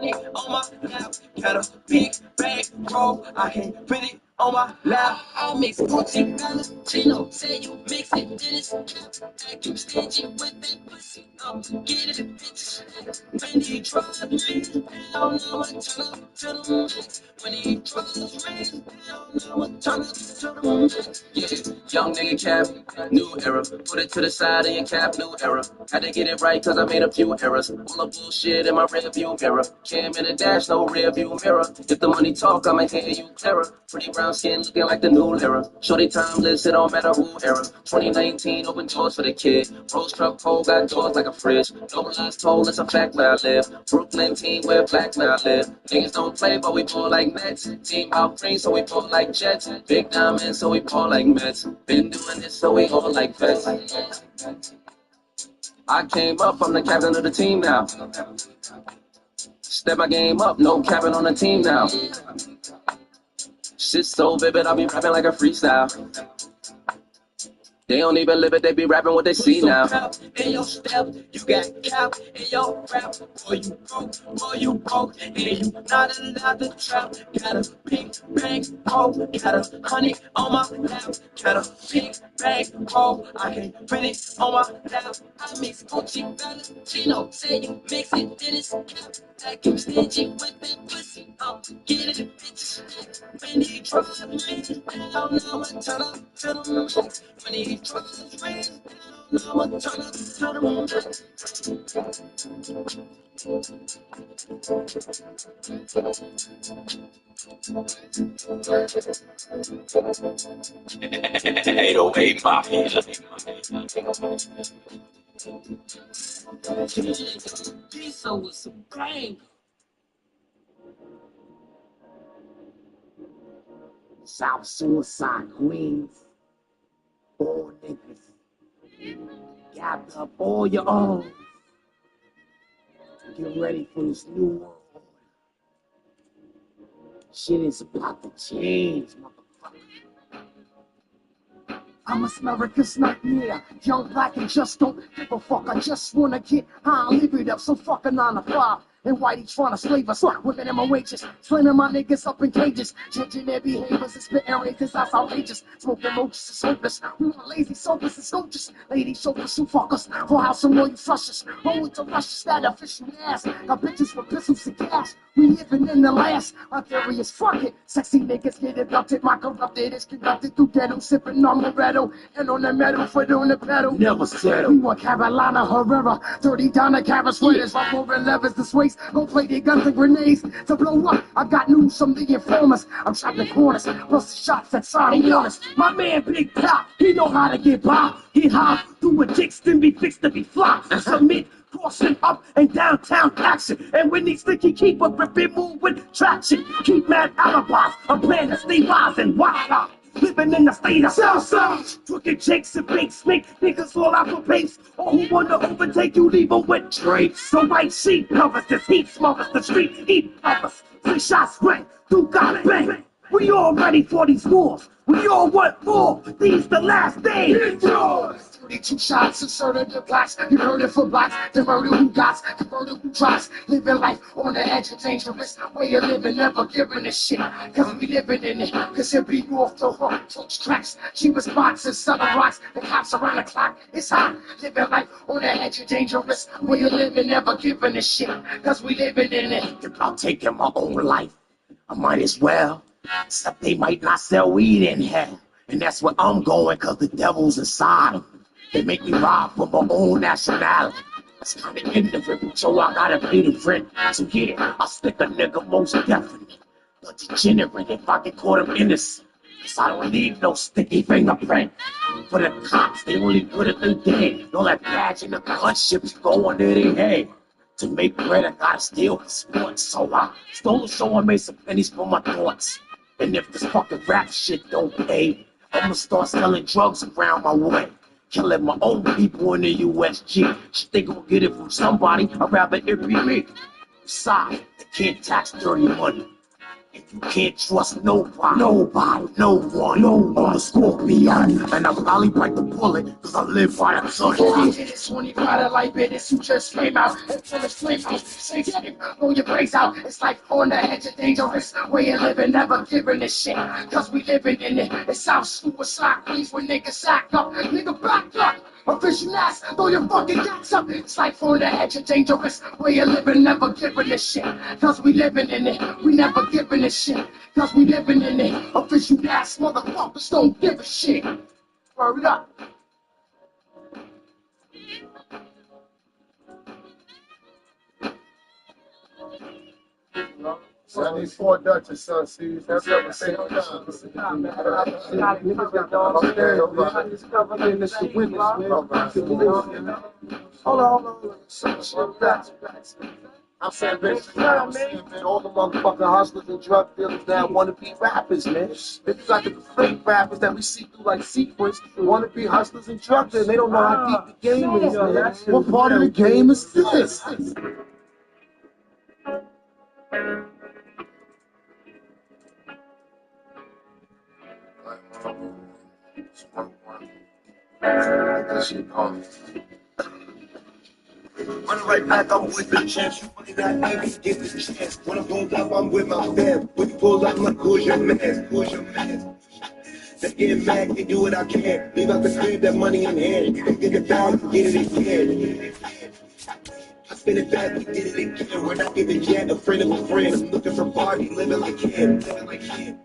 On my lap, got a big bag roll. I can't put it on my lap. I mix Gucci, Valentino. Say you mix it, then it's cap. Act you stingy with that pussy. I'm getting bitches. When he tries me, hell no, I turn up to the max. When he tries me, hell no, I turn up to the max. Yeah, young nigga cap, new era. Put it to the side of your cap, new era. Had to get it right cause I made a few errors. All the bullshit in my rear view mirror. Cam in the dash, no rear view mirror. If the money talk, I'ma hear you clearer. Pretty brown skin looking like the new era. Shorty timeless, it don't matter who era. 2019, open doors for the kid. Rose truck pole got doors like a fridge. No lies told, it's a fact where I live. Brooklyn team where black where I live. Niggas don't play, but we ball like Mets. Team out green, so we ball like Jets. Big diamonds, so we ball like Mets. Been doing this, so we all like vets. I came up, I'm the captain of the team now. Step my game up, no capping on the team now. Shit so vivid, I be rapping like a freestyle. They don't even live it, they be rapping what they see now. In your step, you got cap. In your rap, boy you broke, and you not allowed to trap. Got a big bag roll, got 100 on my lap. Got a big bag roll, I can't print it on my lap. I mix Gucci, Valentino. Say you mix it, then it's cap. Act you stingy with that pussy. I'm getting bitches. When he tries me, hell no, I turn up to the max. When he tries me, hell no, I turn up to the max. Hey, don't hate mafia. Pizza with some brain. South Suicide Queens. All niggas. Gather up all your own. Get ready for this new world. Shit is about to change, motherfucker. I'm America's nightmare. Young, black, and just don't give a fuck. I just wanna get high and live it up. So fucking 9 to 5. And Whitey trying to slave us with minimum wages, slinging my niggas up in cages, changing their behaviors and spitting rages, that's outrageous. Smoking roaches is hopeless. We want lazy sofas and soldiers, lady chauffeurs who fuck us, whole house and you flushers, roll with the rushes that official ass. Got bitches with pistols and cash. We living in the last. My theory is fuck it. Sexy niggas get abducted. My corrupted is conducted through ghetto, sipping on Moretto and on the metal, foot on the pedal. Never settle. We want Carolina Herrera, 30 Donna Cara sweaters, my more levers this race. Go play their guns and grenades to blow up. I got news from the informers. I'm trapping corners, plus the shots that sign warners. My man Big Pop, he know how to get by. He hop through a jigs, then be fixed to be fly. Submit, crossing up and downtown action. And when these sticky keep a gripping move with traction. Keep mad alibis. I'm playing to stay wise and wild out. Living in the state of Southside. Crooked chicks and big snake niggas all out for pace. All who wanna overtake you, leave them with drapes. So white sheet covers this heat, smothers the street, eat others. 3 shots spray, 2 got bang. We all ready for these wars. We all want more. These the last days. It's yours. 32 shots inserted the blacks. You heard it for blacks. The murder who got, the murder who tries. Living life on the edge of dangerous. Way of living, never giving a shit. Cause we living in it. Cause it be off the hook, touch tracks. She was boxing, selling rocks. The cops around the clock. It's hot. Living life on the edge of dangerous. Way of living, never giving a shit. Cause we living in it. About taking my own life. I might as well. Except they might not sell weed in hell. And that's where I'm going, cause the devil's inside them. They make me rob for my own nationality. That's kinda ignorant, so I gotta pay the rent. So yeah, I'll stick a nigga most definitely. But degenerate if I get caught up innocent. Cause I don't need no sticky fingerprint. For the cops, they only put it in dead. All that badge and the gunships go under their head. To make bread, I gotta steal for sports. So I stole so I made some pennies for my thoughts. And if this fucking rap shit don't pay, I'ma start selling drugs around my way. Killing my own people in the USG. Shit, they gon' get it from somebody, I'd rather it be me. Besides, they can't tax dirty money. You can't trust nobody, no one, on the scorpion. And I'll probably bite the bullet, cause I live by a touch. It's 25 life business, you just came out and finished flame out. Say, blow your brains out. It's like on the edge of dangerous way of living, never giving a shit. Cause we living in it. It sounds suicide, please, when niggas act up. Nigga, back up. Official ass, throw your fucking guts up. It's like on the edge of dangerous way of living, never giving a shit. Cause we living in it, we never giving a shit. Cause we living in it. Official ass motherfuckers don't give a shit. Word up. So these four Dutchess, son, see, that's what I'm saying. Niggas got dogs there. It's covering this the women, man. Hold on. I'm saying, man, all the motherfucking hustlers and drug dealers now want to be rappers, man. Then you got the fake rappers that we see through like secrets want to be hustlers and drug dealers. They don't know how deep the game is, man. What part of the game is this? Run right back, I'm with the chance. You funny that nigga, get the chance. When I'm pulled up, I'm with my fam. When you pull up, I'm like, who's your man? Who's your man? They get mad, can do what I can. Leave out the crib, that money in hand. You can get it back, get it again. I spin it back, we did it again. We're not giving yet, a friend of a friend. I'm looking for party, living like him, living like him.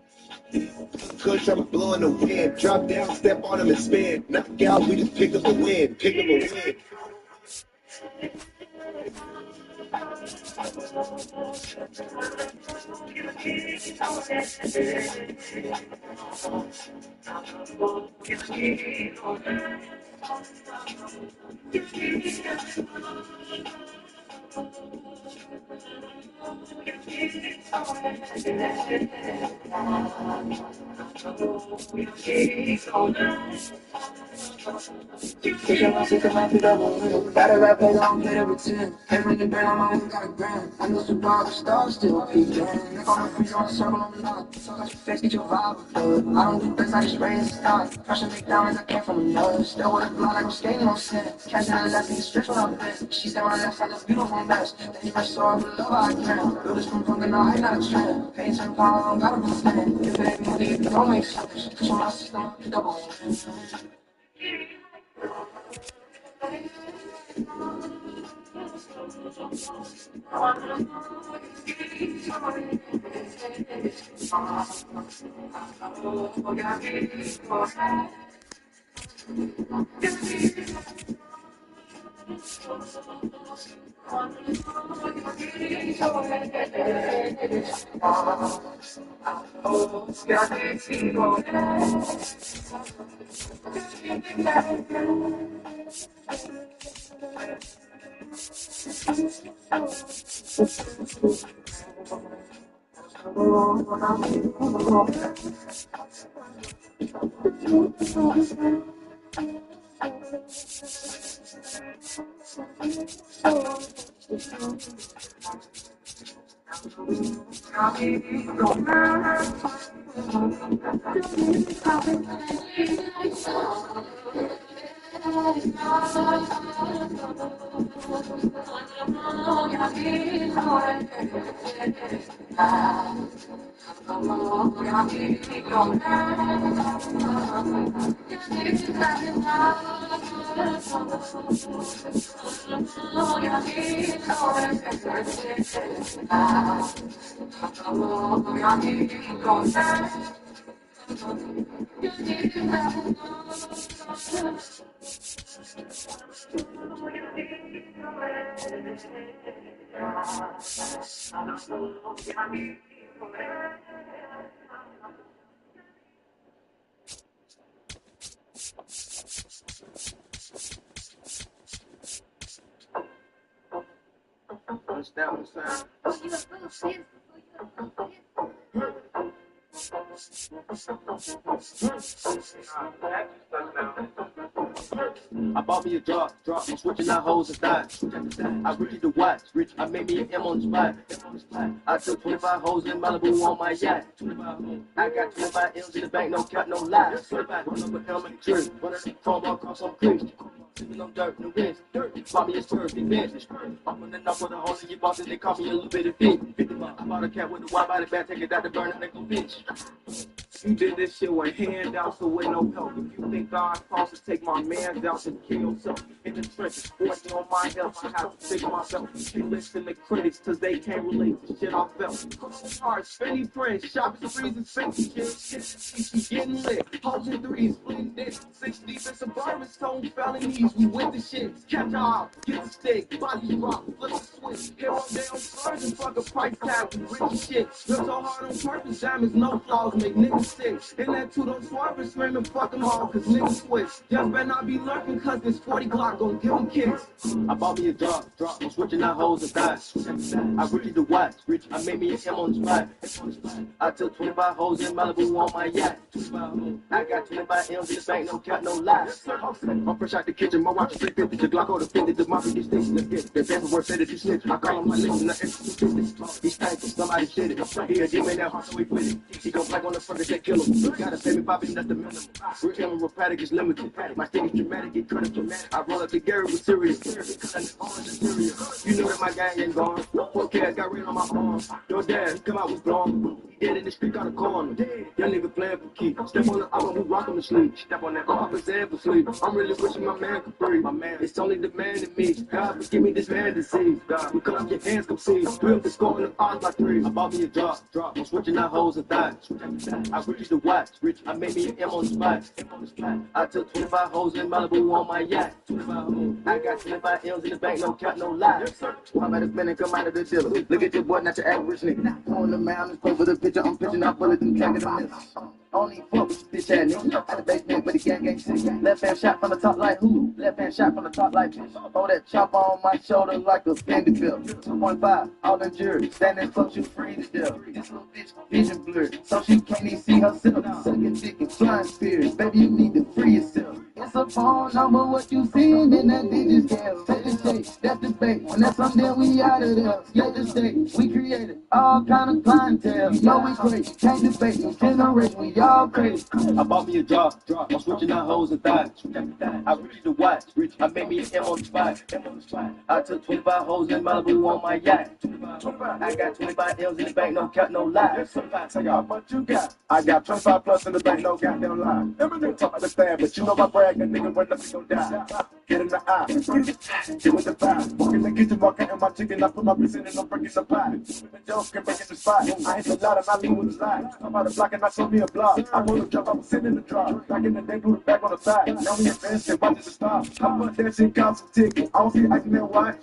Kush, I'm blowing the wind. Drop down, step on him and spin. Knock out, we just pick up a win. Pick up a win. Gotta rap it on, get it pretend. Every day, I'm always got a grand. I know some dog stars still peeking. Nigga on the free on the circle on the line. So got your face, get your vibe. I don't do things, I just raise the stars. Pressure me down as I came from another. Still with a blood like I'm skating on sin. Catching the left, nigga stretch when I'm best. She said my left side is beautiful mess. Then you rush so I will love I can. Build this from fucking now, I not a trend. Pain some power, I don't gotta be stand. If it ain't money, it don't make sense. Push on my system, I pick up on it. I bought me a drop, I'm switching out hoes and thighs. I read the watch, rich, I made me an M on the spot. I took 25 hoes in Malibu on my yacht. I got 25 M's in the bank, no cut, no lies. Run up a helmet and tree, running the chrome across some creeks. Sipping on dirt, no wrist. Bought me a skirt, big bitch. I'm running up with a hole in your boss and they call me a little bit of fit. I bought a cat with a wide body bag, take it out the burn and they go bitch. You did this shit with handouts, so with no help. If you think God calls to take my mans out and kill yourself in the trenches, working on my health, I have to figure myself. Can't listen to critics, cause they can't relate to shit I felt. Hard, spinny prints, shopping sprees and fancy shit. Getting lit, hoes in threes, bleeding this. 6 deep in suburban stone felonies. We with the shit, catch out, get the stick, body rock, flip the switch. Hit on down spurs and fuck a price tag with rich shit. Look so hard on purpose, diamonds, no flaws, make niggas sick. And that two don't swerve and screaming, fuck them all, cause niggas switch. Just better not be lurking, cause this 40 Glock gon' give them kicks. I bought me a drop, I'm switching out hoes and thighs. I really the watch, rich, I made me an M on the spot. I took 25 hoes in Malibu on my yacht. I got 25 M's in the bank, no cat, no lies. I'm fresh out the kitchen, my watch is 350, the Glock on the 50, the mafia these things, let's get it. The best word said it, you snitch. I call him my nigga, not extra business. He's thankful, somebody shit it. He a demon that hard, so we with it. He go black on the front, they kill him. Gotta pay me poppin', that's the minimum. We're killing rapadic is limited. My stick is dramatic, get critical. I roll up the Gary with serious. You know that my gang ain't gone. 4K, I got red on my arm. Your dad, he come out with blonde. He dead in the street, got a corner. Young nigga playing for keep. Step on the album, we rock on the sleep. Step on that, I'm off his head for sleep. I'm really wishing my man could breathe. My man, it's only the man in me. God, forgive me this man disease. God, we cut off your hands, come see. Drill the score in the odds by 3. I bought me a drop. I'm switching out hoes and thighs. I really the watch, rich. I made me an M on the spot. I took 25 hoes in Malibu on my yacht. I got 25 M's in the bank, no cut, no lies. I'm at a minute, come out of the dealer. Look at your boy, not your average nigga. On the mountains, play for the picture, I'm pitching out bullets and tagging the miss. Only fuck with bitch ass nigga. Out the basement, but the gang sick. Left hand shot from the top like who? Left hand shot from the top like bitch. Throw that chopper on my shoulder like a Fendi bill. 2.5, all in jury. Standing close, you free to deal. This little bitch, vision blurred. So she can't even see herself. Sucking dick and flying spirits. Baby, you need to free yourself. It's a phone number, what you seeing in that digit scale. Take the shake, that's the bait. When that's something, we out of there. Slay the state, we created all kind of clientele. You know we crazy, can't debate, no generation, we all crazy. I bought me a drop, I'm switching out hoes and thighs. I really the watch, rich, I made me an M on the spot. I took 25 hoes in Malibu on my yacht. I got 25 M's in the bank, no cut, no lies. Tell y'all what you got. I got 25 plus in the bank, no goddamn lie. Never knew talk understand, but you know my brag, that nigga when nothing gon' die. Get in the eye, get with the vibe. Walk in the kitchen, walk in my chicken, I put my wrist in and I'm breaking the pie. With the joke and breaking the spot. I hit the lot and I leave with the line. I'm out the block and I show me a block. I'm on the drop, I was sitting in the drop. Back in the day, put it back on the side. Now we advance and watch it stop. I put that shit cost some ticket. I don't see ice in that watch.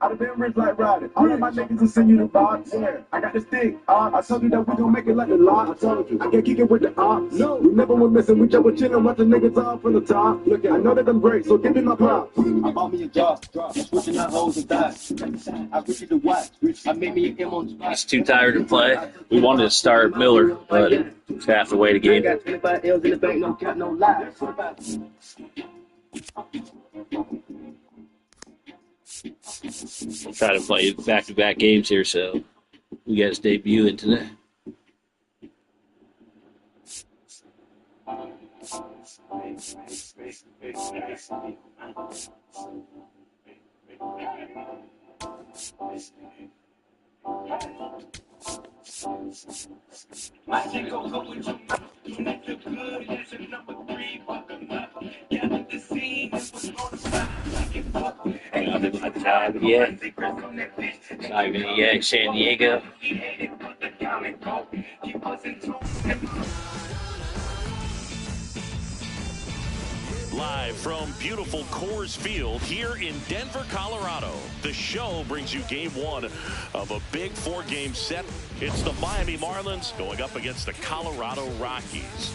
I'd have been rich like riding. All of my niggas will send you the box. Yeah, I got the stick. I told you that we gon' make it like the lot. I told you I can't kick it with the ops. No, we never went missing. We just were chillin', watch the niggas off from the top. Look, I know that I'm great, so give me my props. I bought me a drop, switching out hoes and thighs. I really the watch, rich. I made me an M on the spot. He's too tired to play. We wanted to start Miller, but he's half the way to game. I got 25 L's in the bank, no cut, no lies. Try to play back-to-back games here, so we got his debut in today. Yeah, not even yeah, San Diego. Live from beautiful Coors Field here in Denver, Colorado. The show brings you game one of a big 4-game set. It's the Miami Marlins going up against the Colorado Rockies.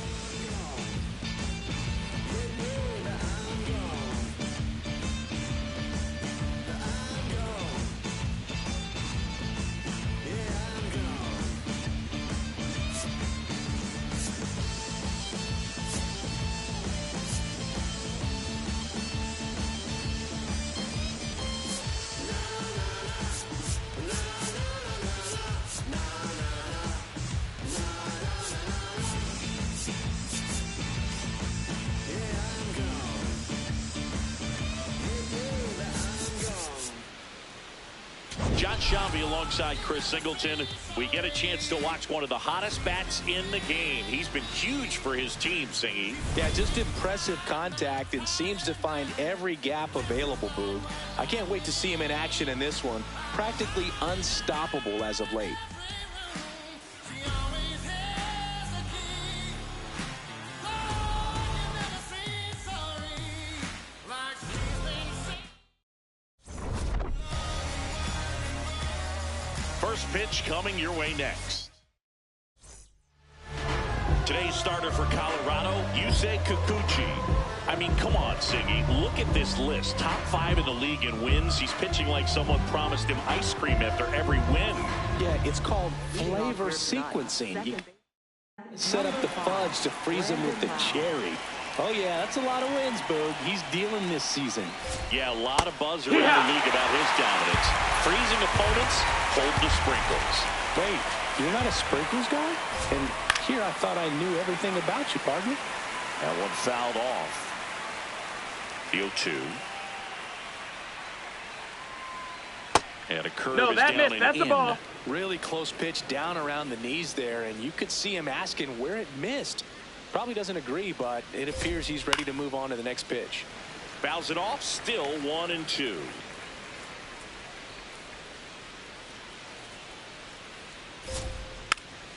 Shambi alongside Chris Singleton. We get a chance to watch one of the hottest bats in the game. He's been huge for his team, Singy. Yeah, just impressive contact and seems to find every gap available, Boog. I can't wait to see him in action in this one. Practically unstoppable as of late. First pitch coming your way next. Today's starter for Colorado, Yusei Kikuchi. I mean, come on, Siggy. Look at this list. Top 5 in the league in wins. He's pitching like someone promised him ice cream after every win. Yeah, it's called flavor sequencing. You set up the fudge to freeze him with the cherry. Oh, yeah, that's a lot of wins, Boog. He's dealing this season. Yeah, a lot of buzz around the league about his dominance. Freezing opponents, hold the sprinkles. Wait, you're not a sprinkles guy? And here I thought I knew everything about you, partner. That one fouled off. The 0-2. And a curve is down and that's in. the ball. Really close pitch down around the knees there, and you could see him asking where it missed. Probably doesn't agree, but it appears he's ready to move on to the next pitch. Fouls it off, still 1-2.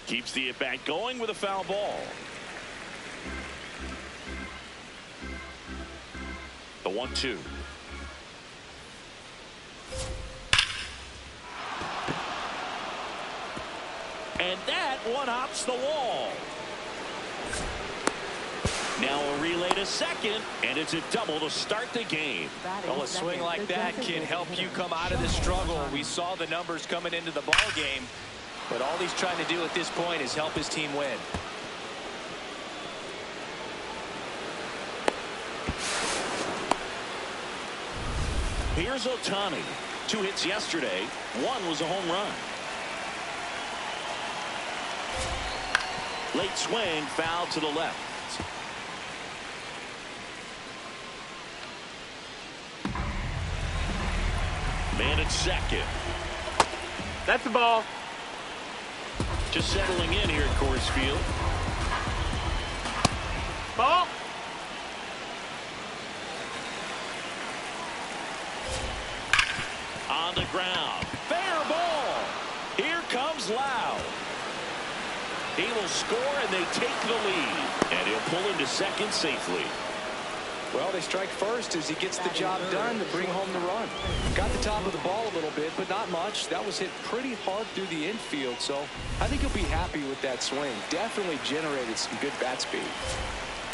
Keeps the at-bat going with a foul ball. The 1-2. And that one hops the wall. Now a relay to second, and it's a double to start the game. Well, a swing like that can help you come out of the struggle. We saw the numbers coming into the ball game, but all he's trying to do at this point is help his team win. Here's Ohtani. 2 hits yesterday. 1 was a home run. Late swing, foul to the left. Man at second. That's the ball. Just settling in here at Coors Field. Ball. On the ground. Fair ball. Here comes Lau. He will score, and they take the lead. And he'll pull into second safely. Well, they strike first as he gets the job done to bring home the run. Got the top of the ball a little bit, but not much. That was hit pretty hard through the infield, so I think he'll be happy with that swing. Definitely generated some good bat speed.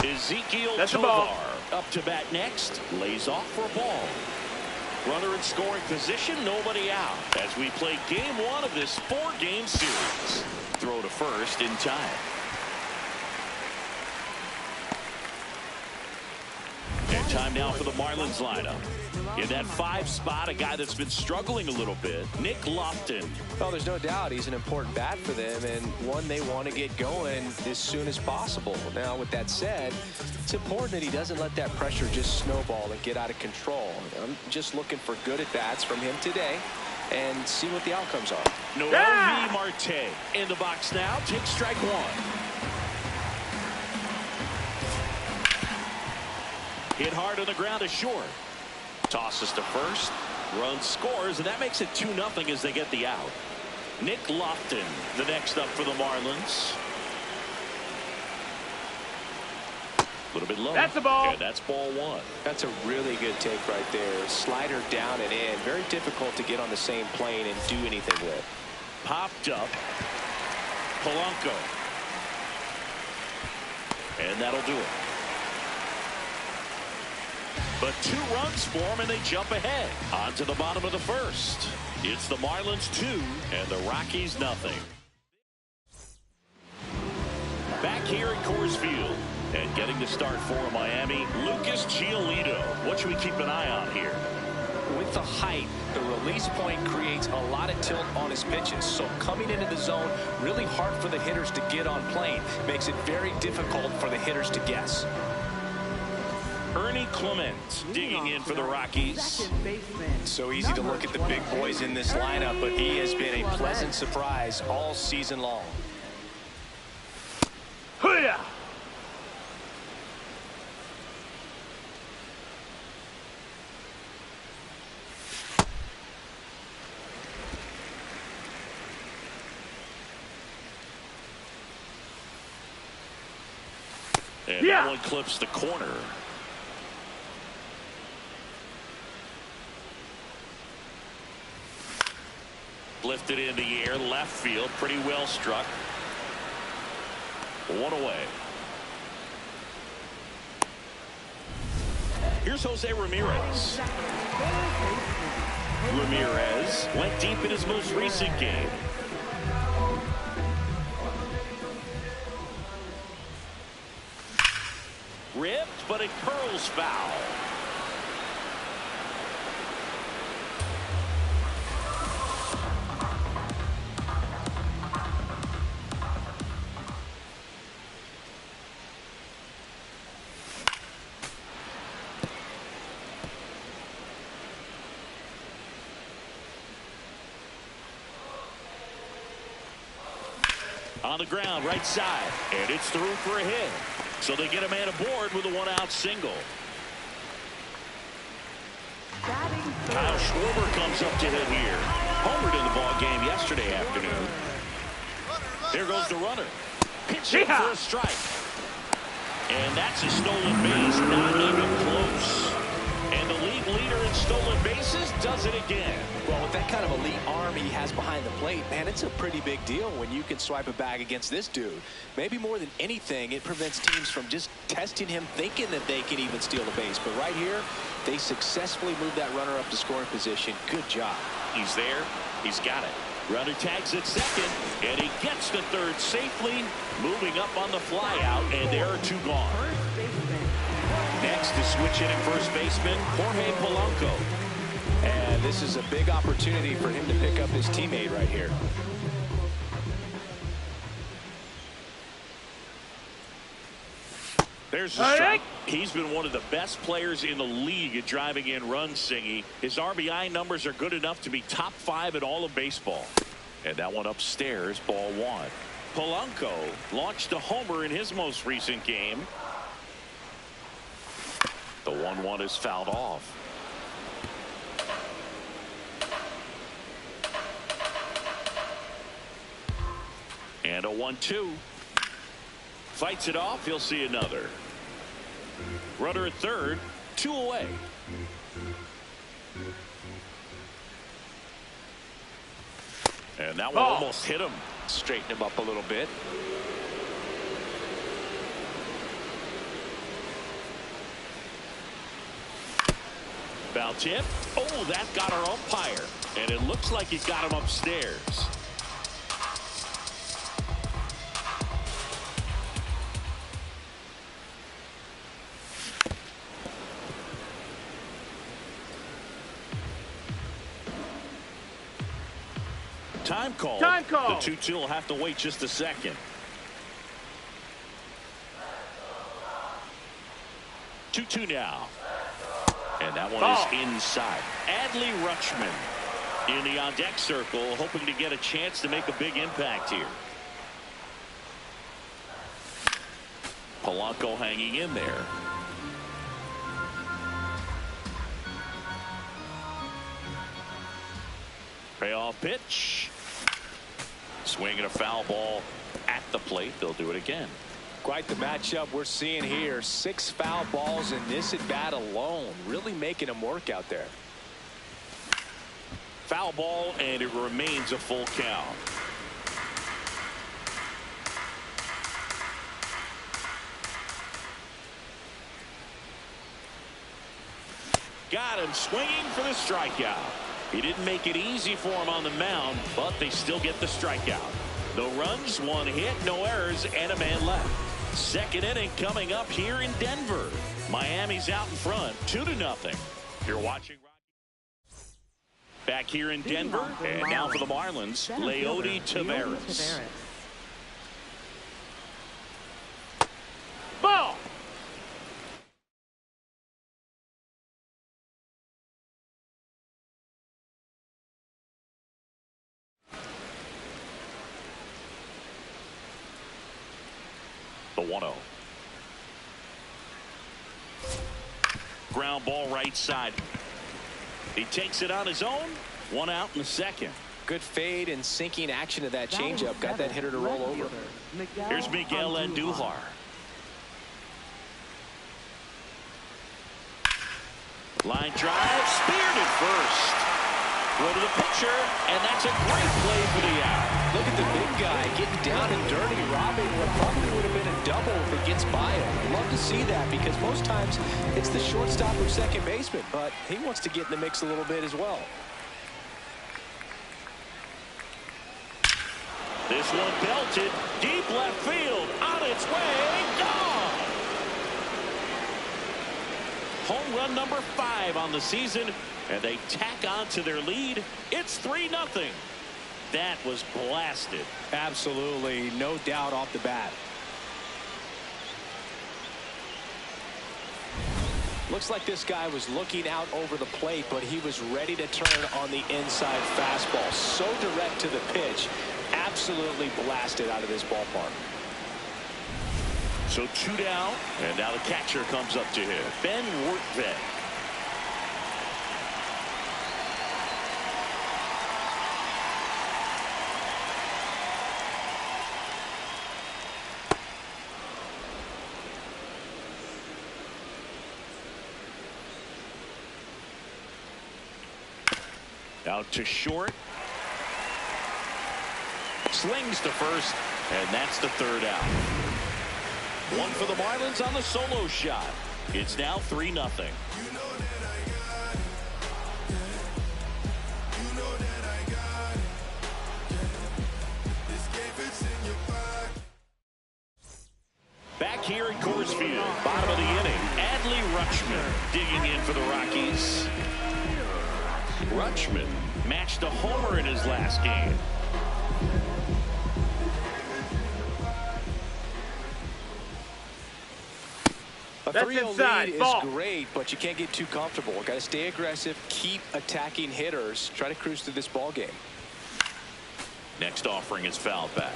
Ezekiel That's the ball. Tovar up to bat next. Lays off for a ball. Runner in scoring position, nobody out. As we play game 1 of this 4-game series. Throw to first in time. And time now for the Marlins lineup. In that 5 spot, a guy that's been struggling a little bit, Nick Lofton. Well, there's no doubt he's an important bat for them and one they want to get going as soon as possible. Now, with that said, it's important that he doesn't let that pressure just snowball and get out of control. I'm just looking for good at-bats from him today and see what the outcomes are. Noel V. Marte in the box now. Takes strike 1. Hit hard on the ground to short. Tosses to first. Run scores, and that makes it 2-0 as they get the out. Nick Lofton, the next up for the Marlins. A little bit low. That's the ball. And that's ball 1. That's a really good take right there. Slider down and in. Very difficult to get on the same plane and do anything with. Popped up. Polanco. And that'll do it. But 2 runs for him, and they jump ahead. On to the bottom of the first. It's the Marlins 2 and the Rockies nothing. Back here at Coors Field. And getting the start for Miami, Lucas Giolito. What should we keep an eye on here? With the height, the release point creates a lot of tilt on his pitches. So coming into the zone, really hard for the hitters to get on plane. Makes it very difficult for the hitters to guess. Ernie Clement digging in for the Rockies. So easy to look at the big boys in this lineup, but he has been a pleasant surprise all season long. Hoo-yah! And that one clips the corner. Lifted in the air, left field, pretty well struck. One away. Here's Jose Ramirez. Ramirez went deep in his most recent game. Ripped, but it curls foul. On the ground, right side, and it's through for a hit. So they get a man aboard with a one-out single. Kyle Schwarber comes up to hit here. Homered in the ball game yesterday afternoon. Here goes the runner. Pitching for a strike. And that's a stolen base, not even close. And the league leader in stolen bases does it again. Well, with that kind of elite arm he has behind the plate, man, it's a pretty big deal when you can swipe a bag against this dude. Maybe more than anything, it prevents teams from just testing him, thinking that they can even steal the base. But right here, they successfully moved that runner up to scoring position. Good job. He's there. He's got it. Runner tags at second, and he gets to third safely, moving up on the fly out, and there are two gone. Next to switch in at first baseman, Jorge Polanco. And this is a big opportunity for him to pick up his teammate right here. There's the strike. He's been one of the best players in the league at driving in runs, Singy. His RBI numbers are good enough to be top 5 in all of baseball. And that one upstairs, ball 1. Polanco launched a homer in his most recent game. The 1-1 is fouled off. And a 1-2. Fights it off. He'll see another. Runner at third. 2 away. And that one almost hit him. Straighten him up a little bit. Foul tip. Oh, that got our umpire. And it looks like he got him upstairs. Time call. Time call. The 2-2 will have to wait just a second. 2-2 now. And that one is inside. Adley Rutschman in the on-deck circle, hoping to get a chance to make a big impact here. Polanco hanging in there. Payoff pitch. Swinging a foul ball at the plate. They'll do it again. Quite the matchup we're seeing here. 6 foul balls in this at bat alone. Really making him work out there. Foul ball, and it remains a full count. Got him swinging for the strikeout. He didn't make it easy for him on the mound, but they still get the strikeout. No runs, 1 hit, no errors, and a man left. Second inning coming up here in Denver. Miami's out in front, 2-0. You're watching Rockies. Back here in Denver, and now for the Marlins, Leody Taveras. Ball. 1-0. Ground ball right side. He takes it on his own. 1 out in the second. Good fade and sinking action of that changeup. Got that hitter to roll over. Here's Miguel Andujar. Line drive, speared at first. Go to the pitcher, and that's a great play for the out. Look at the big guy getting down and dirty, robbing what probably would have been a double if it gets by him. Love to see that because most times it's the shortstop or second baseman, but he wants to get in the mix a little bit as well. This one belted deep left field, on its way, gone. Home run number 5 on the season, and they tack on to their lead. It's 3-0. That was blasted. Absolutely, no doubt off the bat. Looks like this guy was looking out over the plate, but he was ready to turn on the inside fastball. So direct to the pitch. Absolutely blasted out of this ballpark. So 2 down, and now the catcher comes up to him. Ben Wortved. Out to short. Slings to first, and that's the 3rd out. 1 for the Marlins on the solo shot. It's now 3-0. Back here at Coors Field, bottom of the inning, Adley Rutschman digging in for the Rockies. Rutschman matched a homer in his last game. A 3-0 lead is great, but you can't get too comfortable. Got to stay aggressive, keep attacking hitters, try to cruise through this ball game. Next offering is fouled back.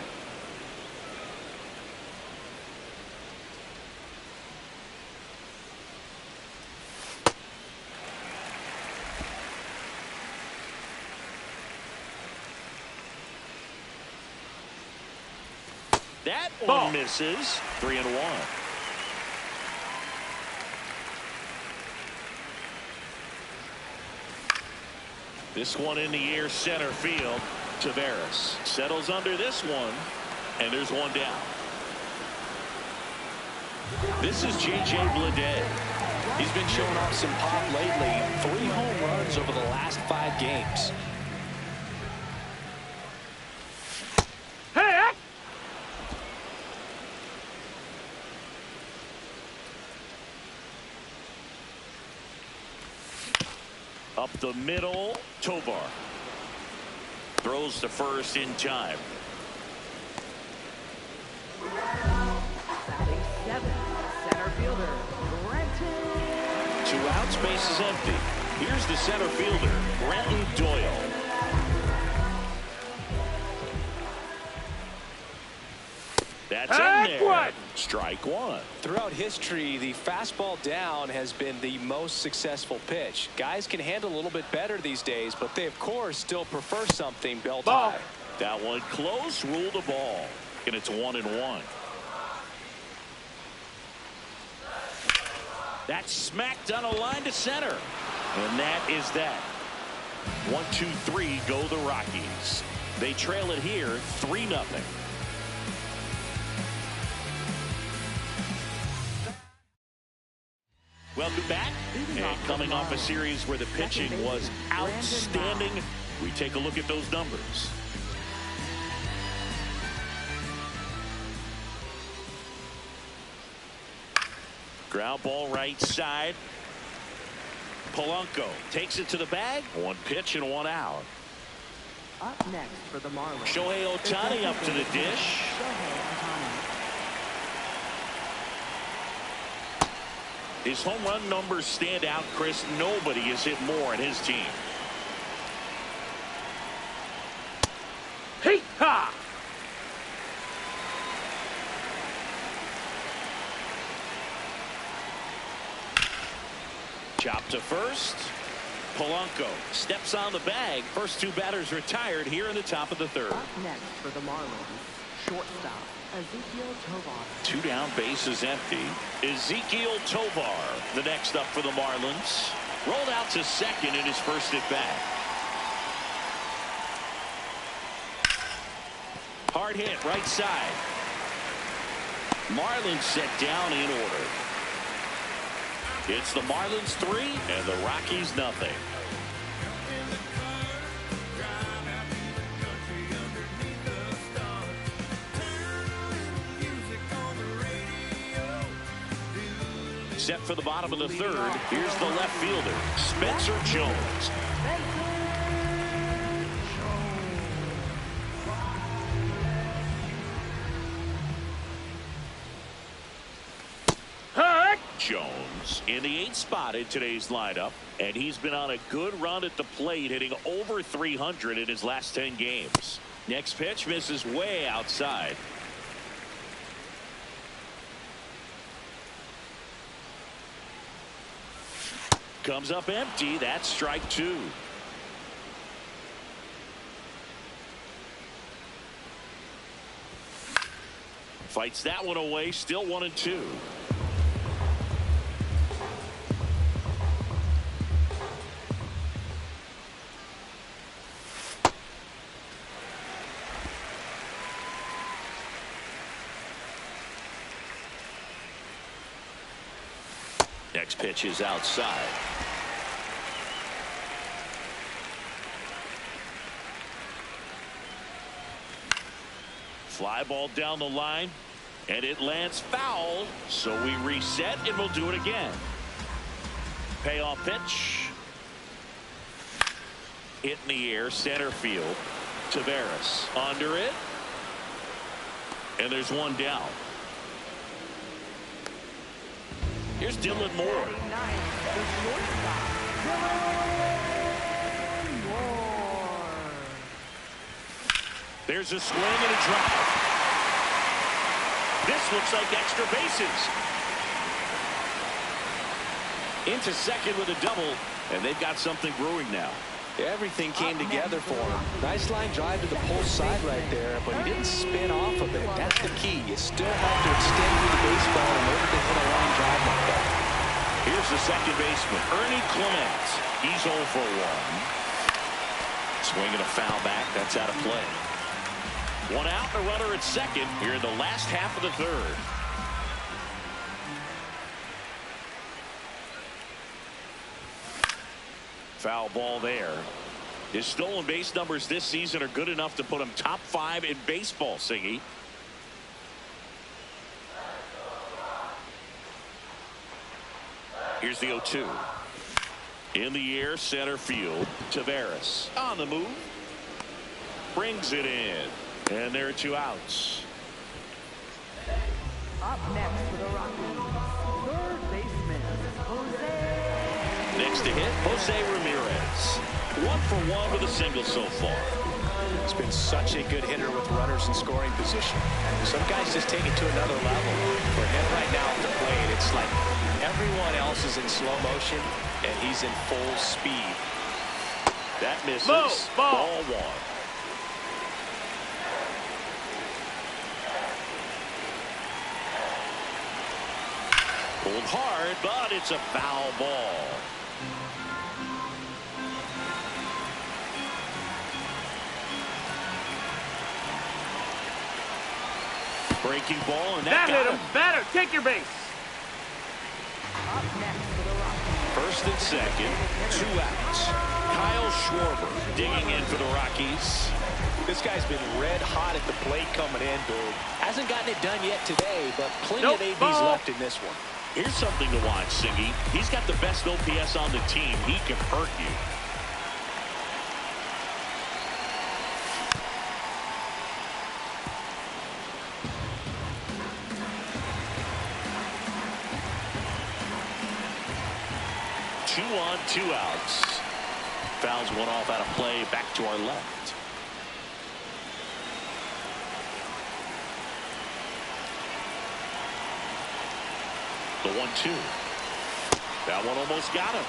That one misses. 3-1. This one in the air, center field. Taveras settles under this one, and there's 1 down. This is J.J. Bleday. He's been showing off some pop lately. 3 home runs over the last 5 games. Up the middle, Tovar throws to first in time. Batting 7, center fielder, Brenton. 2 outs, base is empty. Here's the center fielder, Brenton Doyle. That's in there. Strike 1. Throughout history, the fastball down has been the most successful pitch. Guys can handle a little bit better these days, but they, of course, still prefer something belt high. That one close, ruled a ball. And it's 1-1. That's smacked on a line to center. And that is that. 1, 2, 3 go the Rockies. They trail it here 3-0. Welcome back, and coming off a series where the pitching was outstanding, we take a look at those numbers. Ground ball right side. Polanco takes it to the bag. 1 pitch and 1 out. Up next for the Marlins, Shohei Ohtani up to the dish. His home run numbers stand out, Chris. Nobody has hit more in his team. Hey, ha! Chop to first. Polanco steps on the bag. First two batters retired here in the top of the third. Up next for the Marlins, shortstop Ezekiel Tovar. Two down, bases empty. Ezekiel Tovar, the next up for the Marlins. Rolled out to second in his first at bat. Hard hit right side. Marlins set down in order. It's the Marlins 3 and the Rockies nothing. Set for the bottom of the third. Here's the left fielder, Spencer Jones. Jones in the 8th spot in today's lineup, and he's been on a good run at the plate, hitting over 300 in his last 10 games. Next pitch misses way outside. Comes up empty. That's strike 2. Fights that one away. Still 1-2. Next pitch is outside. Fly ball down the line, and it lands foul, so we reset and we'll do it again. Payoff pitch. Hit in the air, center field. Taveras under it, and there's one down. Here's Dylan Moore. There's a swing and a drive. This looks like extra bases. Into second with a double, and they've got something brewing now. Everything came together for him. Nice line drive to the pull side right there, but he didn't spin off of it. That's the key. You still have to extend through the baseball in order to hit a line drive like that. Here's the second baseman, Ernie Clement. He's 0 for 1. Swinging a foul back. That's out of play. One out, and a runner at second here in the last half of the third. Foul ball there. His stolen base numbers this season are good enough to put him top 5 in baseball, Singy. Here's the 0-2. In the air, center field. Taveras on the move. Brings it in. And there are 2 outs. Up next for the Rockies, third baseman, Jose. Next to hit, Jose Ramirez. 1 for 1 with a single so far. He's been such a good hitter with runners in scoring position. Some guys just take it to another level. For him right now at the plate, it's like everyone else is in slow motion, and he's in full speed. That misses. Ball 1. Pulled hard, but it's a foul ball. Breaking ball, and that hit got him. Better take your base. Up next for the Rockies. First and second, 2 outs. Kyle Schwarber digging in for the Rockies. This guy's been red hot at the plate coming in, dude. Hasn't gotten it done yet today, but plenty of ABs left in this one. Here's something to watch, Singy. He's got the best OPS on the team. He can hurt you. Two on, 2 outs. Fouls one off out of play. Back to our left. The 1-2. That one almost got him.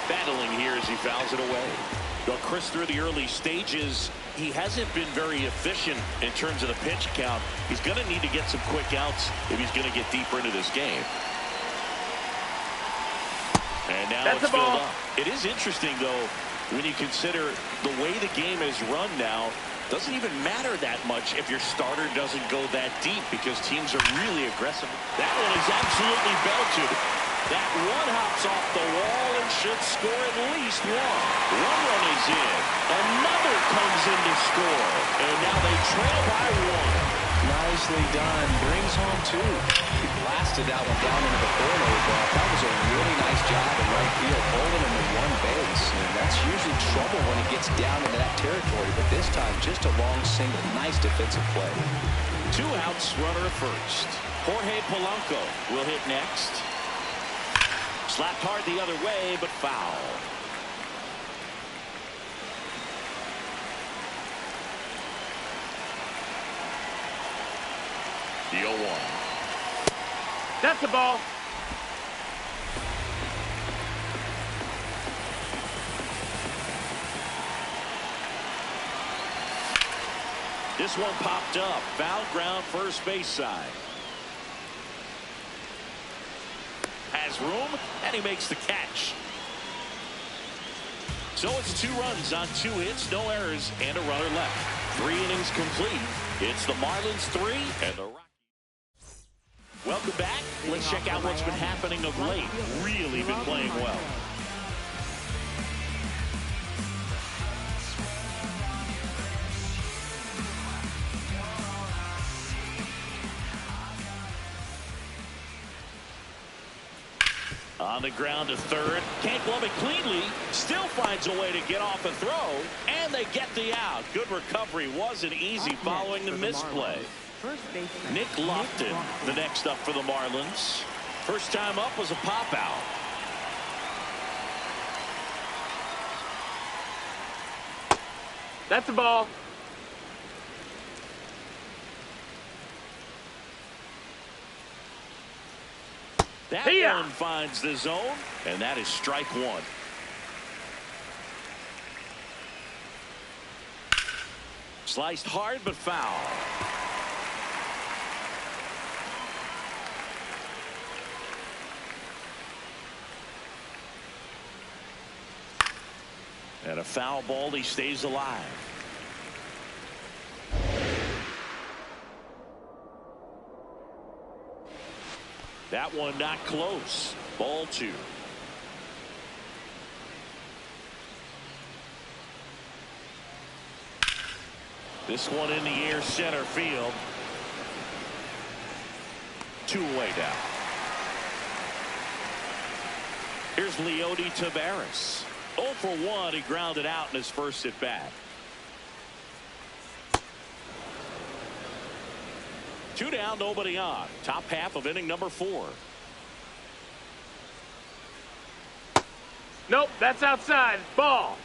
Battling here as he fouls it away. Well, Chris, through the early stages, he hasn't been very efficient in terms of the pitch count. He's going to need to get some quick outs if he's going to get deeper into this game. And now it's filled up. It is interesting, though, when you consider the way the game is run now. Doesn't even matter that much if your starter doesn't go that deep because teams are really aggressive. That one is absolutely belted. That one hops off the wall and should score at least one. One run is in. Another comes in to score. And now they trail by one. Nicely done. Brings home two. He blasted that one down into the corner. That was a really nice job in right field, holding him at one base. And that's usually trouble when it gets down into that territory. But this time, just a long single. Nice defensive play. 2 outs, runner at first. Jorge Polanco will hit next. Slapped hard the other way, but foul. The 0-1. That's the ball. This one popped up. Foul ground, first base side. Has room, and he makes the catch. So it's 2 runs on 2 hits, no errors, and a runner left. 3 innings complete. It's the Marlins 3 and the Rockies. Welcome back. Let's check out what's been happening of late. Really been playing well. On the ground to third. Can't glove it cleanly. Still finds a way to get off a throw. And they get the out. Good recovery. Wasn't easy following the misplay. Nick Lofton, the next up for the Marlins. First time up was a pop out. That's the ball. That one finds the zone, and that is strike 1. Sliced hard, but foul. And a foul ball, he stays alive. That one not close. Ball 2. This one in the air, center field. 2 away now. Here's Leody Taveras. 0 for 1. He grounded out in his first at bat. 2 down, nobody on. Top half of inning number 4. Nope, that's outside. Ball.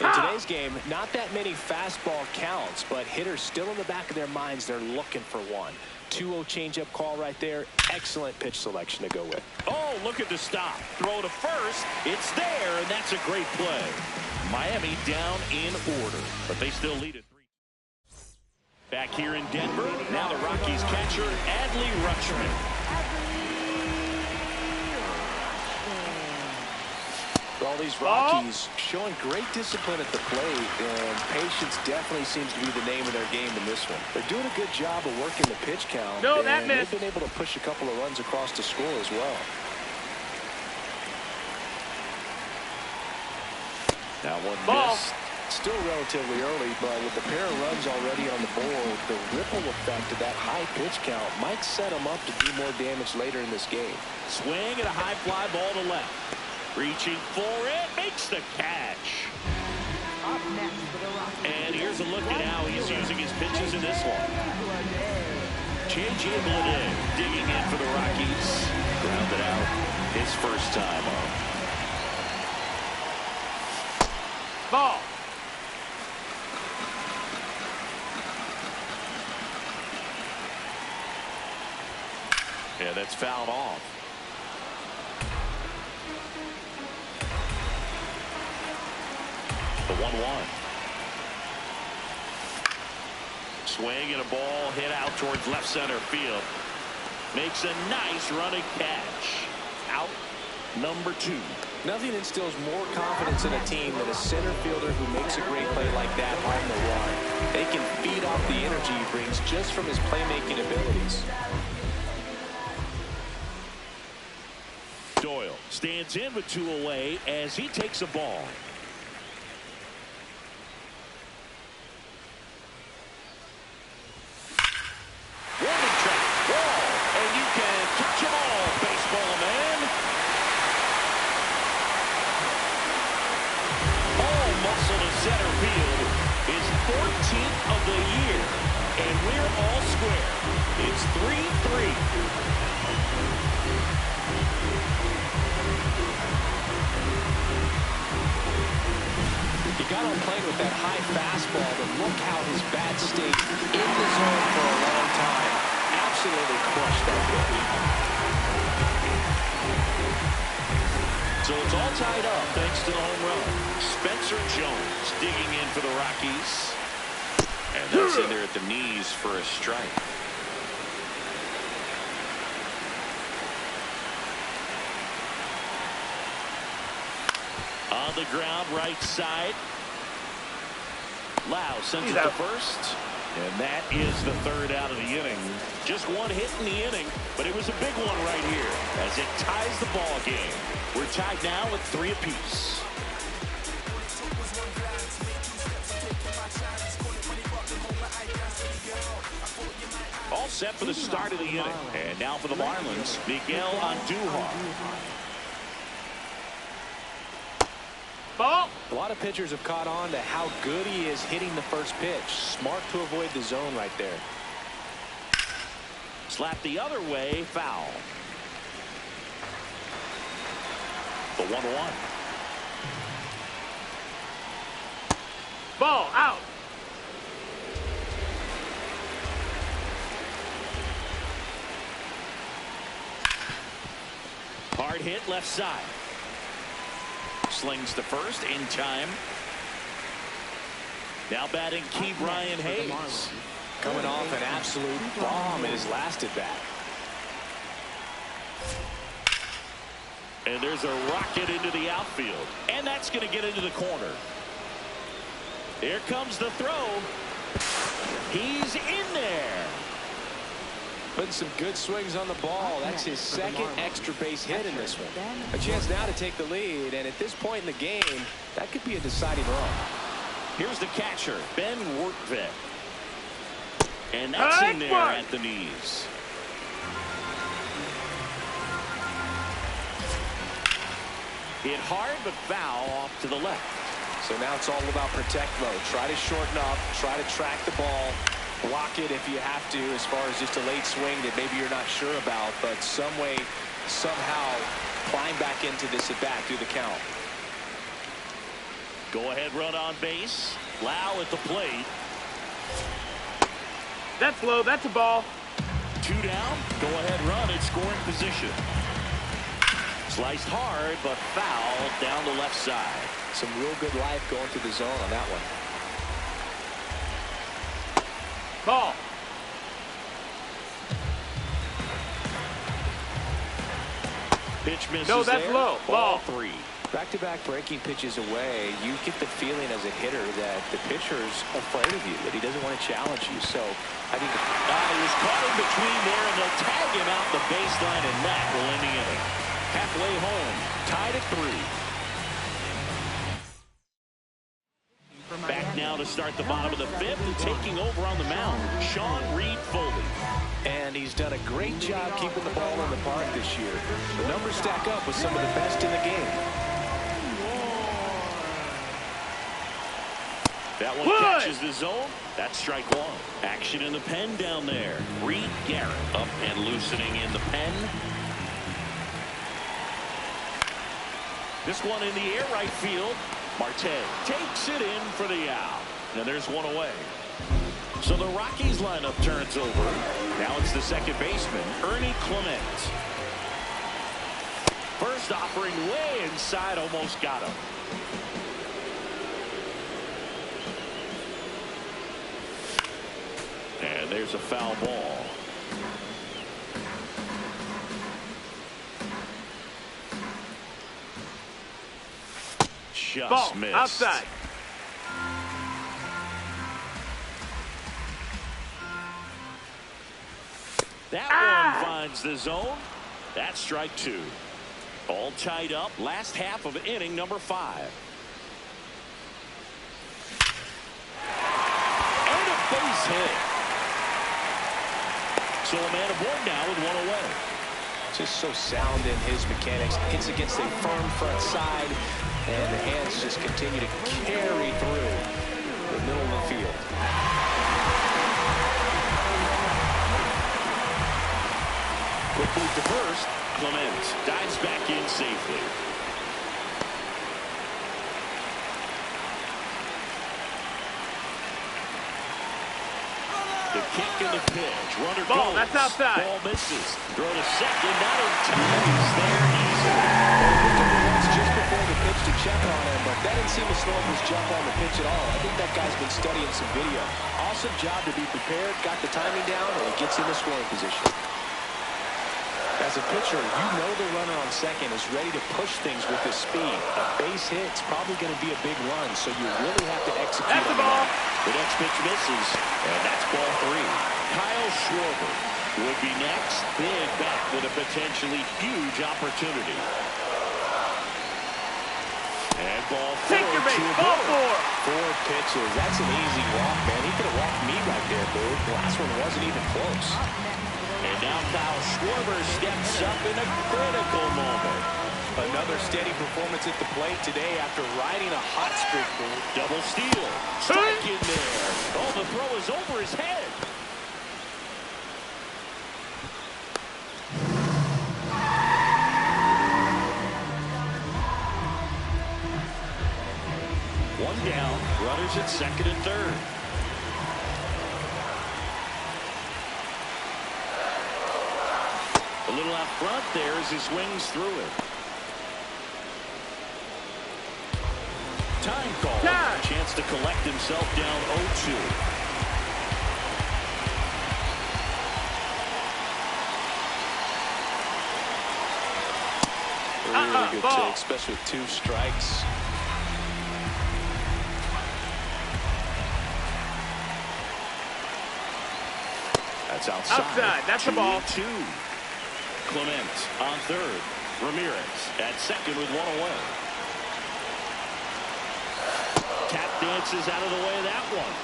In today's game, not that many fastball counts, but hitters still in the back of their minds, they're looking for one. 2-0 changeup call right there. Excellent pitch selection to go with. Oh, look at the stop. Throw to first. It's there, and that's a great play. Miami down in order, but they still lead it 3. Back here in Denver, now the Rockies catcher, Adley Rutschman. All these Rockies showing great discipline at the plate, and patience definitely seems to be the name of their game in this one. They're doing a good job of working the pitch count, and they've been able to push a couple of runs across the score as well. That one missed. Still relatively early, but with the pair of runs already on the board, the ripple effect of that high pitch count might set them up to do more damage later in this game. Swing and a high fly ball to left. Reaching for it, makes the catch. Up next for the Rockies. And here's a look at how he's using his pitches in this one. J.J. Bleday digging in for the Rockies. Grounded out his first time up. Ball. Yeah, that's fouled off. The 1-1. Swing and a ball hit out towards left center field. Makes a nice running catch. Out number 2. Nothing instills more confidence in a team than a center fielder who makes a great play like that on the run. They can feed off the energy he brings just from his playmaking abilities. Doyle stands in with 2 away as he takes a ball. Warning track, ball, and you can catch them all, baseball man. All muscle to center field is 14th of the year, and we're all square. It's 3-3. He got on playing with that high fastball, but look how his bat stayed in the zone for a long time. Absolutely crushed that pitch. So it's all tied up thanks to the home run. Spencer Jones digging in for the Rockies. And that's in there at the knees for a strike. On the ground, right side. Lau sends it to first. And that is the 3rd out of the inning. Just 1 hit in the inning, but it was a big one right here as it ties the ball game. We're tied now at 3 apiece. All set for the start of the inning. And now for the Marlins, Miguel Andujar. Ball. A lot of pitchers have caught on to how good he is hitting the first pitch. Smart to avoid the zone right there. Slap the other way, foul. The 1-1. Ball out. Hard hit left side. Slings to first in time. Now batting Key Brian Hayes. Coming off an absolute bomb in his last at bat. And there's a rocket into the outfield. And that's going to get into the corner. Here comes the throw. He's in there. Putting some good swings on the ball. That's his 2nd extra base hit in this one. A chance now to take the lead, and at this point in the game, that could be a deciding run. Here's the catcher, Ben Wortved. And that's in there at the knees. Hit hard, but foul off to the left. So now it's all about protect mode. Try to shorten up, try to track the ball. Block it if you have to, as far as just a late swing that maybe you're not sure about, but some way, somehow climb back into this at bat through the count. Go ahead run on base. Lau at the plate. That's low. That's a ball. 2 down. Go ahead run in scoring position. Sliced hard, but foul down the left side. Some real good life going through the zone on that one. Ball. Pitch misses. No, that's there. low. Ball. 3. Back-to-back breaking pitches away, you get the feeling as a hitter that the pitcher's afraid of you, that he doesn't want to challenge you. So I think he was caught in between there, and they'll tag him out the baseline, and that will end the inning. Halfway home, tied at 3. Back now to start the bottom of the 5th, and taking over on the mound, Sean Reed Foley. And he's done a great job keeping the ball in the park this year. The numbers stack up with some of the best in the game. That one catches the zone. That's strike 1. Action in the pen down there. Reed Garrett up and loosening in the pen. This one in the air right field. Marte takes it in for the out. And there's one away. So the Rockies lineup turns over. Now it's the second baseman, Ernie Clement. First offering way inside, almost got him. And there's a foul ball. Just ball missed. outside. That one finds the zone. That's strike two. All tied up. Last half of inning number 5. And a base hit. So a man aboard now with one away. Just so sound in his mechanics. Hits against a firm front side, and the hands just continue to carry through the middle of the field. Quick move to first. Clement dives back in safely. The kick and the pitch. Runner Ball, goes. that's outside. Ball misses. Throw to second. Not in time. He's there easily. Just before the pitch to check on him, but that didn't seem to slow his jump on the pitch at all. I think that guy's been studying some video. Awesome job to be prepared, got the timing down, and he gets in the scoring position. As a pitcher, you know the runner on second is ready to push things with his speed. A base hit's probably going to be a big run, so you really have to execute. That's the ball. The next pitch misses, and that's ball 3. Kyle Schwarber would be next. Big bat with a potentially huge opportunity. And ball 4. Take your base. Ball 4. 4 pitches. That's an easy walk, man. He could have walked me right there, dude. The last one wasn't even close. And now Kyle Schwarber steps up in a critical moment. Another steady performance at the plate today after riding a hot streak. Double steal. Strike in there. Oh, the throw is over his head. One down. Runners at second and third. A little out front there as he swings through it. Time call. Time. Chance to collect himself down 0-2. Really good ball. take, especially with 2 strikes. That's outside. That's the ball. 2-2. Clement on third. Ramirez at second with one away. Tap dances out of the way of that one.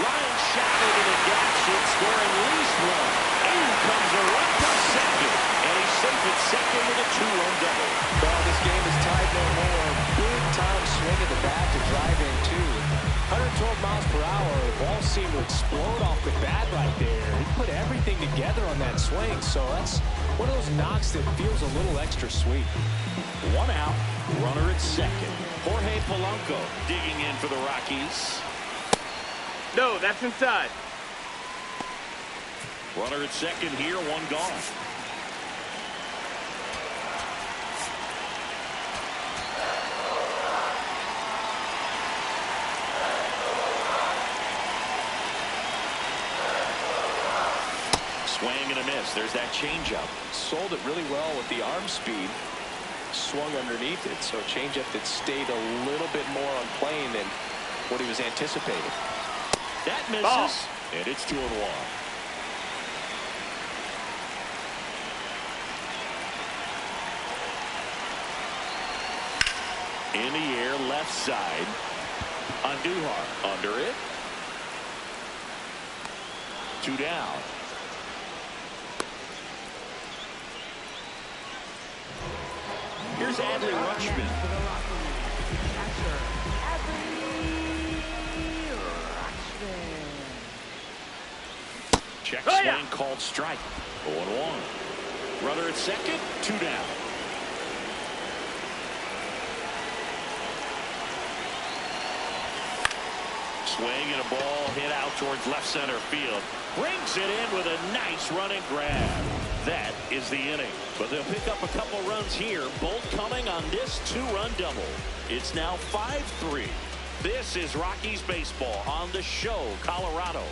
Line shot into the gap should score at least one. In comes a run to second. And he's safe at second with a 2-run double. Well, this game is tied no more. Big time swing at the bat to drive in 2. 112 miles per hour. The ball seemed to explode off the bat right there. He put everything together on that swing. So that's one of those knocks that feels a little extra sweet. One out. Runner at second. Jorge Polanco digging in for the Rockies. No, that's inside. Runner at second here, one gone. Swing and a miss. There's that changeup. Sold it really well with the arm speed. Swung underneath it. So a changeup that stayed a little bit more on plane than what he was anticipating. That misses. Ball. And it's 2-1. In the air, left side. Andujar under it. 2 down. Here's Adley Rutschman. Check swing called strike. 0-1. Runner at second, 2 down. Swing and a ball hit out towards left center field. Brings it in with a nice running grab. That is the inning. But they'll pick up a couple runs here, both coming on this 2-run double. It's now 5-3. This is Rockies baseball on the show, Colorado.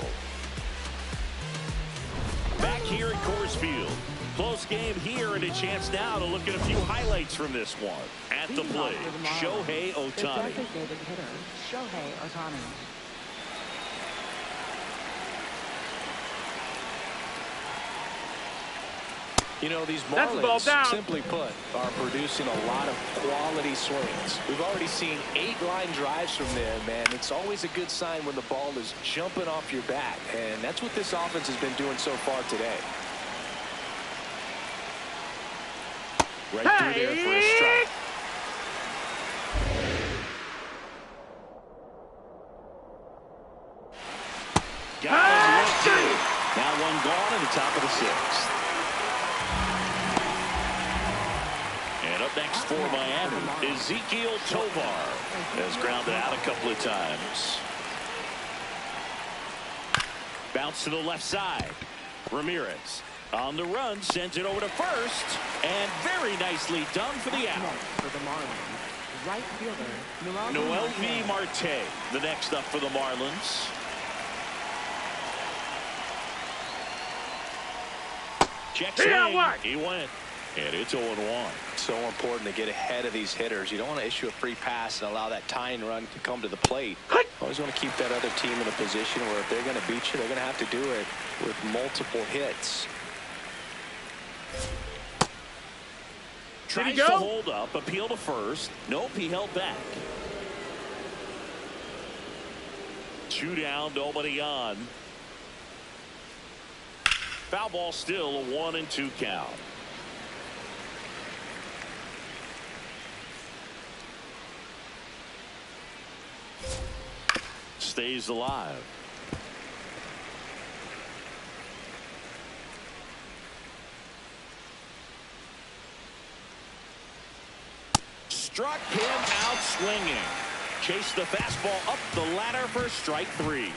Back here at Coors Field. Close game here and a chance now to look at a few highlights from this one. At the plate, Shohei Ohtani. Shohei Ohtani. You know, these Marlins, simply put, are producing a lot of quality swings. We've already seen 8 line drives from them, and it's always a good sign when the ball is jumping off your bat, and that's what this offense has been doing so far today. Right through there for a strike. Got it. Now one gone in the top of the 6th. And up next for Miami, Ezekiel Tovar has grounded out a couple of times. Bounce to the left side. Ramirez on the run, sends it over to first, and very nicely done for the out. For the Marlins, right fielder Noel V. Marte, the next up for the Marlins. Check swing. He went. And it's 0-1. So important to get ahead of these hitters. You don't want to issue a free pass and allow that tying run to come to the plate. Always want to keep that other team in a position where if they're going to beat you, they're going to have to do it with multiple hits. Tries to hold up, appeal to first. Nope, he held back. 2 down, nobody on. Foul ball still, a 1-2 count. Stays alive. Struck him out swinging. Chased the fastball up the ladder for strike 3.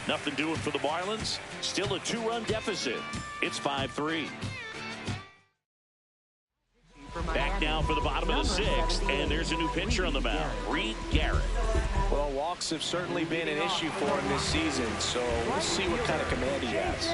Nothing doing for the Marlins. Still a 2-run deficit. It's 5-3. Back now for the bottom of the 6th, and there's a new pitcher on the mound, Reed Garrett. Well, walks have certainly been an issue for him this season, so we'll see what kind of command he has.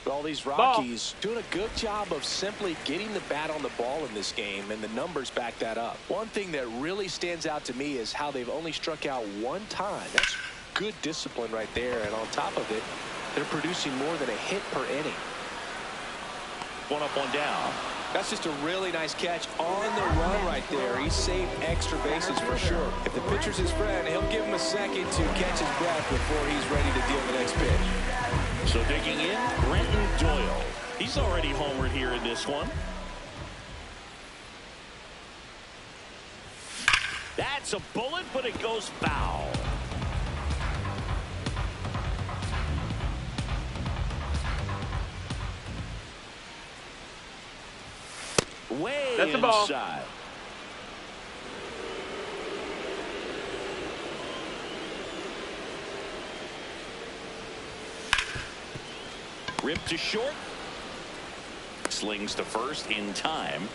Well, these Rockies doing a good job of simply getting the bat on the ball in this game, and the numbers back that up. One thing that really stands out to me is how they've only struck out 1 time. That's good discipline right there, and on top of it, they're producing more than a hit per inning. 1 up, 1 down. That's just a really nice catch on the run right there. He saved extra bases for sure. If the pitcher's his friend, he'll give him a second to catch his breath before he's ready to deal the next pitch. So digging in, Brenton Doyle. He's already homered here in this one. That's a bullet, but it goes foul. Way That's the inside. ball. Ripped to short. Slings to first in time.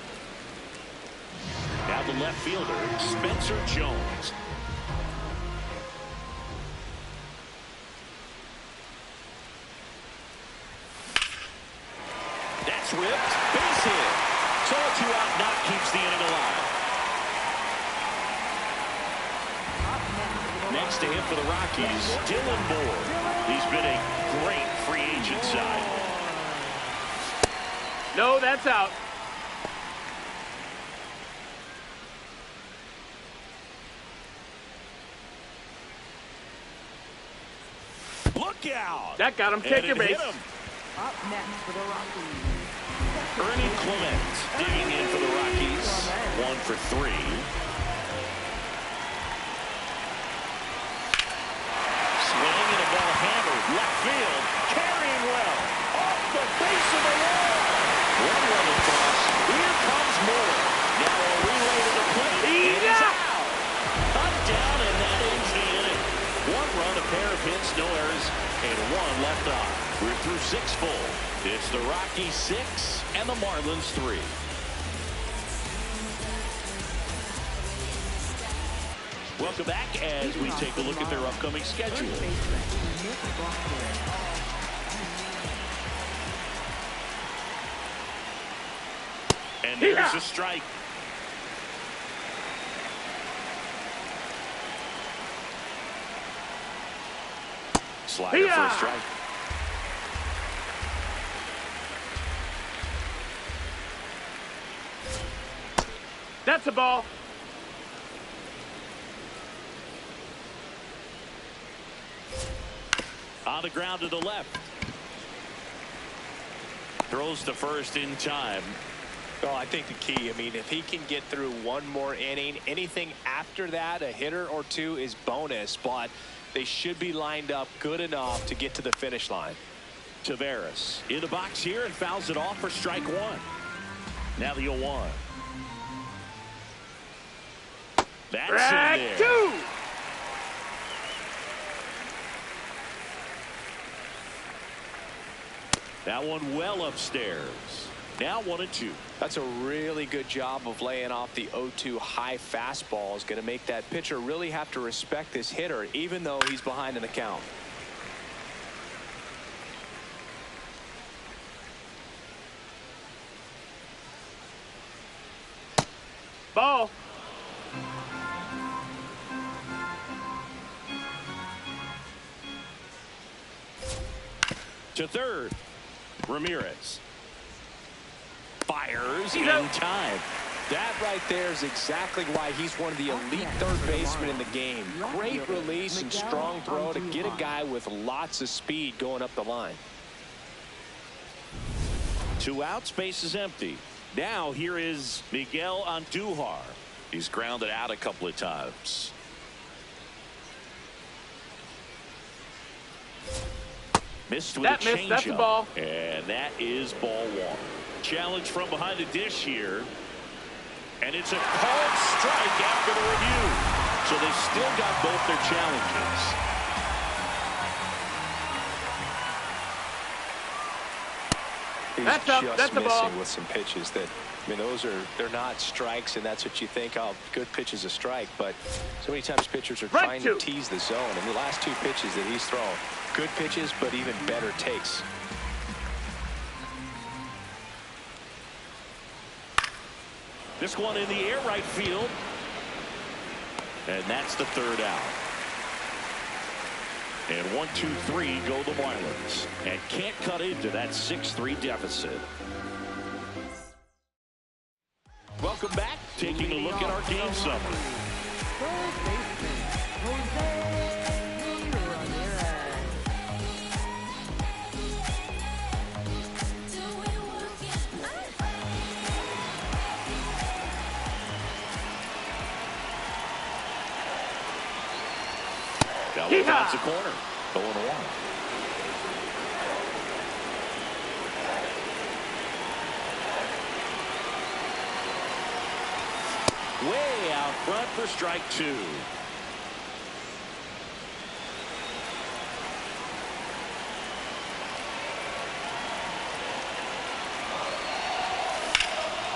Now the left fielder, Spencer Jones. That's ripped. Base hit. So a 2-out knock keeps the inning alive. Next to him for the Rockies, Dylan Moore. He's been a great free agent side. No, that's out. Look out! That got him. Take your base. Up next for the Rockies. Ernie Clement digging in for the Rockies. 1 for 3. left field. Carrying well. Off the base of the wall. One run across. Here comes more. Now a relay to the plate. He's out. Up, down, and that ends the inning. One run, a pair of hits, no errors, and one left on. We're through 6 full. It's the Rockies 6 and the Marlins 3. Welcome back as we take a look at their upcoming schedule. And there's a strike. Slider for a strike. That's a ball. On the ground to the left. Throws to first in time. Well, I think the key, I mean, if he can get through one more inning, anything after that, a hitter or two is bonus, but they should be lined up good enough to get to the finish line. Taveras in the box here and fouls it off for strike one. Now the 0-1. That's Strike in there. 2. That one well upstairs. Now 1-2. That's a really good job of laying off the 0-2 high fastball. Is going to make that pitcher really have to respect this hitter, even though he's behind in the count. Ball. To third. Ramirez. Fires in out. time. That right there is exactly why he's one of the elite third basemen in the game. Great release and strong throw to get a guy with lots of speed going up the line. 2 outs, base is empty. Now here is Miguel Andujar. He's grounded out a couple of times. Missed with a changeup. That's a ball. And that is ball 1. Challenge from behind the dish here. And it's a called strike after the review. So they still got both their challenges. He's that's just a ball. missing with some pitches that, I mean, they're not strikes, and that's what you think, oh, good pitch is a strike. But so many times pitchers are trying to tease the zone. And the last 2 pitches that he's thrown, good pitches, but even better takes. This one in the air right field. And that's the 3rd out. And 1, 2, 3 go the Marlins. And can't cut into that 6-3 deficit. Welcome back. Taking a look at our game summary. Third baseman, Jose Ramirez. Galore finds the corner. 0-1. Way out front for strike 2.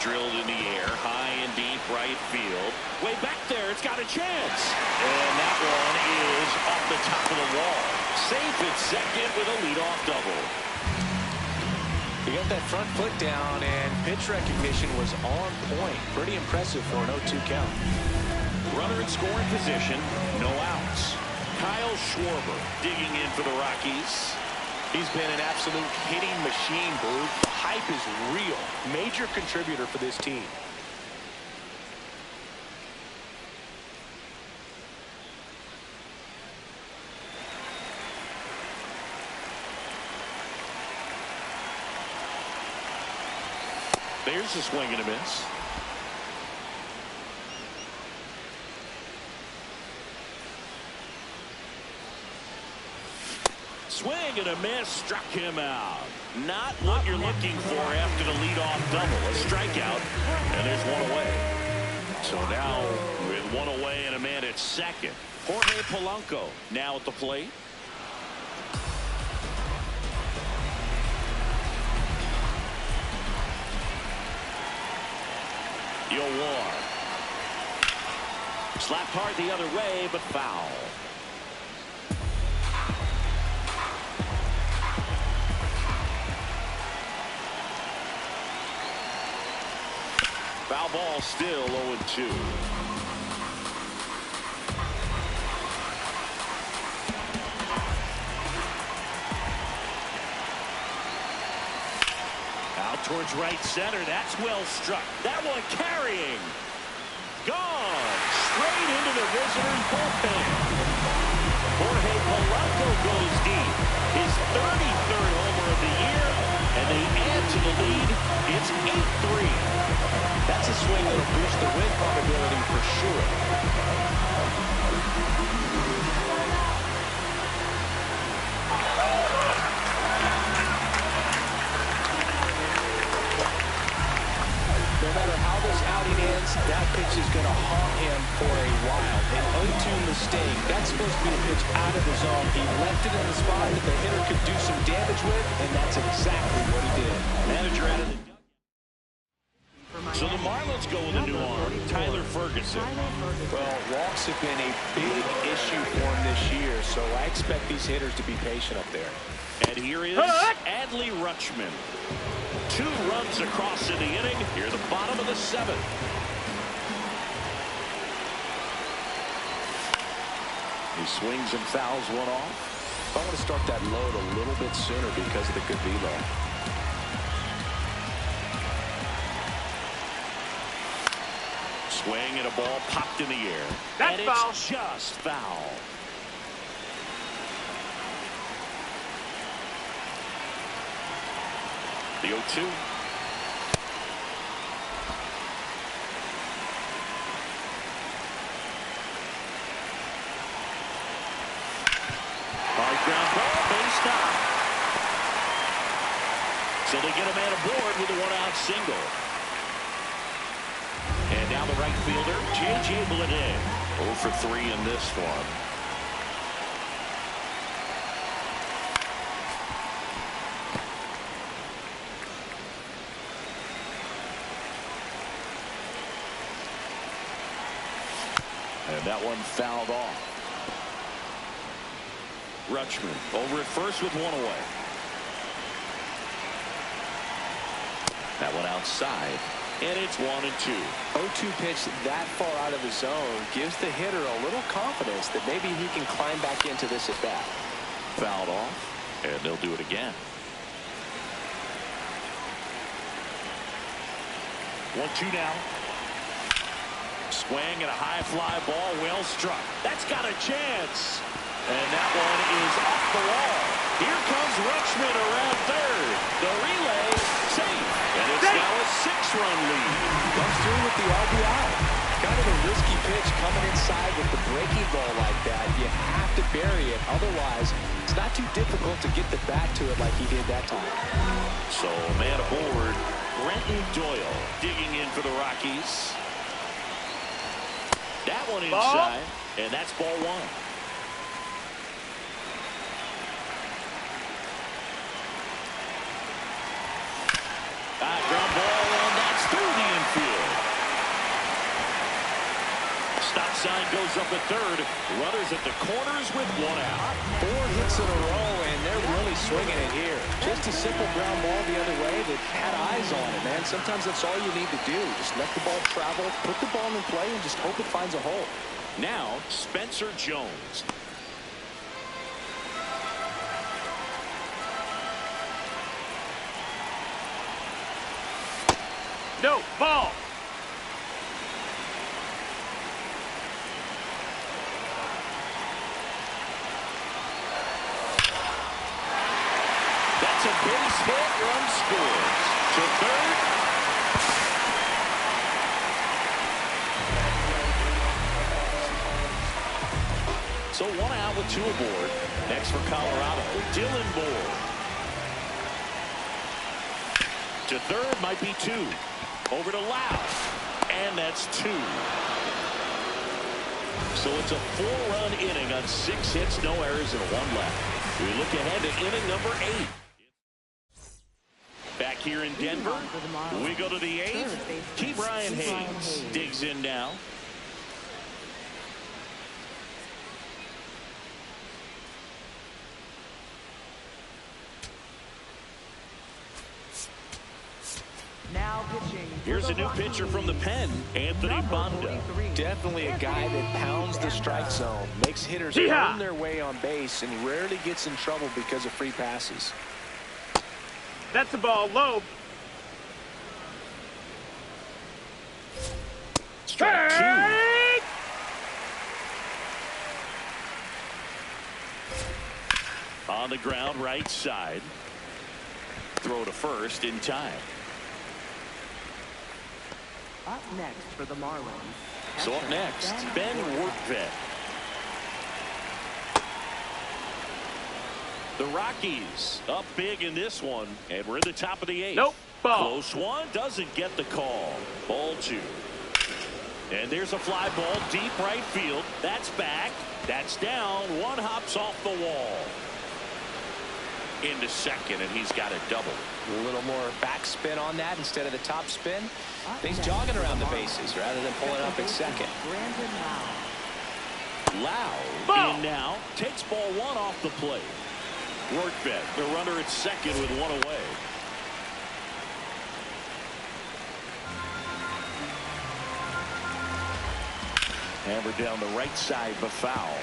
Drilled in the air, high and deep right field. Way back there, it's got a chance. And that one is off the top of the wall. Safe at second with a leadoff double. He got that front foot down, and pitch recognition was on point. Pretty impressive for an 0-2 count. Runner in scoring position, no outs. Kyle Schwarber digging in for the Rockies. He's been an absolute hitting machine, Boo. The hype is real. Major contributor for this team. There's a swing and a miss. Swing and a miss, struck him out. Not what you're looking for after the leadoff double. A strikeout, and there's one away. So now with one away and a man at second, Jorge Polanco now at the plate. Galore. Slapped hard the other way, but foul. Foul ball, still 0-2. Out towards right center. That's well struck. That one carrying. Gone. Straight into the visitors' bullpen. Jorge Polanco goes deep. His 33rd homer of the year. And they add to the lead. It's 8-3. That's a swing that'll boost the win probability for sure. No matter how this outing ends, that pitch is going to haunt him for a while. An 0-2 mistake. That's supposed to be a pitch out of the zone. He left it in the spot that the hitter could do some damage with, and that's exactly what he did. Manager out of the... So the Marlins go with a new arm, Tyler Ferguson. Well, walks have been a big issue for him this year, so I expect these hitters to be patient up there. And here is Adley Rutschman. 2 runs across in the inning. Here the bottom of the 7th. He swings and fouls one off. I want to start that load a little bit sooner because of the good velo. Swing and a ball popped in the air. That's and foul. It's just foul. The 0-2. Hard ground ball, base knock. So they get a man aboard with a 1-out single. And now the right fielder, J.J. Bleday. 0 for 3 in this one. And that one fouled off. Rutschman over at first with 1 away. That one outside. And it's 1-2. 0-2 pitch that far out of the zone gives the hitter a little confidence that maybe he can climb back into this at bat. Fouled off, and they'll do it again. 1-2 now. Swing and a high fly ball, well struck. That's got a chance. And that one is off the wall. Here comes Rutschman around third. The relay, safe. And it's now a 6-run lead. Comes through with the RBI. Kind of a risky pitch coming inside with the breaking ball like that. You have to bury it. Otherwise, it's not too difficult to get the bat to it like he did that time. So, man aboard, Brenton Doyle digging in for the Rockies. That one inside, and that's ball 1. Ground ball, and that's through the infield. Stop sign goes up at third. Runners at the corners with 1 out. 4 hits in a row, and they're really swinging it here. Just a simple ground ball the other way that had eyes on it, man. Sometimes that's all you need to do. Just let the ball travel, put the ball in play, and just hope it finds a hole. Now, Spencer Jones. No, ball. That's a base hit, run scores. To third. So 1 out with 2 aboard. Next for Colorado, Dylan Moore. To third, might be 2. Over to Lau. And that's 2. So it's a 4-run inning on 6 hits, no errors, and 1 left. We look ahead to inning number 8. Back here in Denver, we go to the 8th. Key Brian Hayes digs in now. Now pitching. Here's a new pitcher from the pen, Anthony Banda. Definitely a guy that pounds the strike zone, makes hitters earn their way on base, and rarely gets in trouble because of free passes. That's a ball low. Strike 2. On the ground, right side. Throw to first in time. Up next for the Marlins. So up next, Ben Workvet. The Rockies up big in this one, and we're in the top of the 8th. Nope. Ball. Close one, doesn't get the call. Ball 2. And there's a fly ball deep right field. That's back. That's down. One hops off the wall. Into second, and he's got a double. A little more backspin on that instead of the top spin. He's jogging around the bases rather than pulling up at second. Lau in now. Takes ball 1 off the plate. Workvet, the runner at second with 1 away. Hammered down the right side, but foul.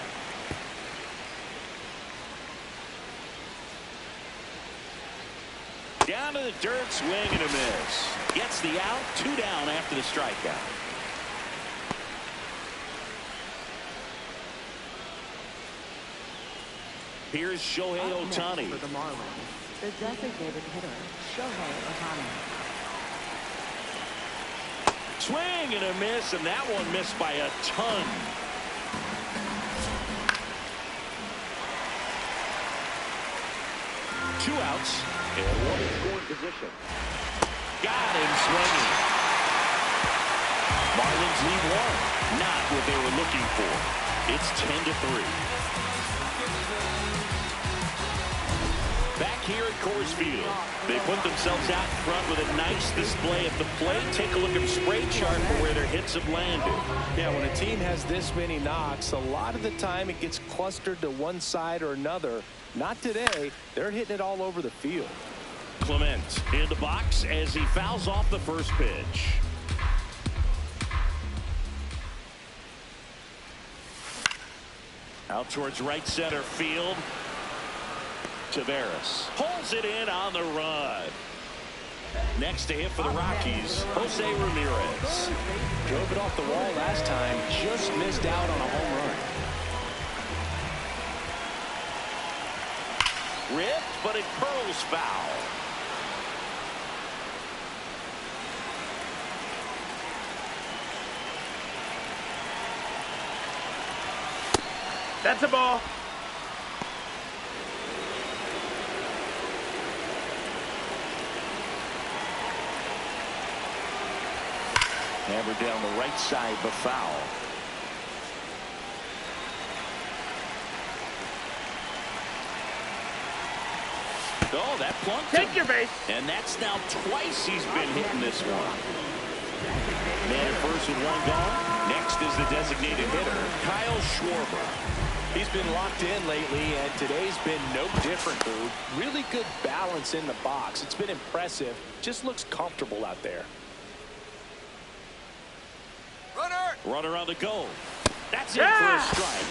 Down to the dirt, swing and a miss. Gets the out, 2 down after the strikeout. Here's Shohei Ohtani. For the Marlins, the designated hitter, Shohei Ohtani. Swing and a miss, and that one missed by a ton. Two outs and 1 in scoring position. Got him swinging. Marlins lead 1. Not what they were looking for. It's 10-3. Back here at Coors Field, they put themselves out in front with a nice display at the plate. Take a look at the spray chart for where their hits have landed. Yeah, when a team has this many knocks, a lot of the time it gets clustered to one side or another. Not today. They're hitting it all over the field. Clement in the box as he fouls off the first pitch. Out towards right center field. Taveras pulls it in on the run. Next to hit for the Rockies, Jose Ramirez. Drove it off the wall last time, just missed out on a home run. Ripped, but it curls foul. That's a ball. Hammered down the right side, but foul. Oh, that plunked him. Take your base. And that's now twice he's been hitting this one. Man at first with 1 gone. Next is the designated hitter, Kyle Schwarber. He's been locked in lately, and today's been no different, Boo. Really good balance in the box. It's been impressive. Just looks comfortable out there. Runner on the go. That's it for a strike.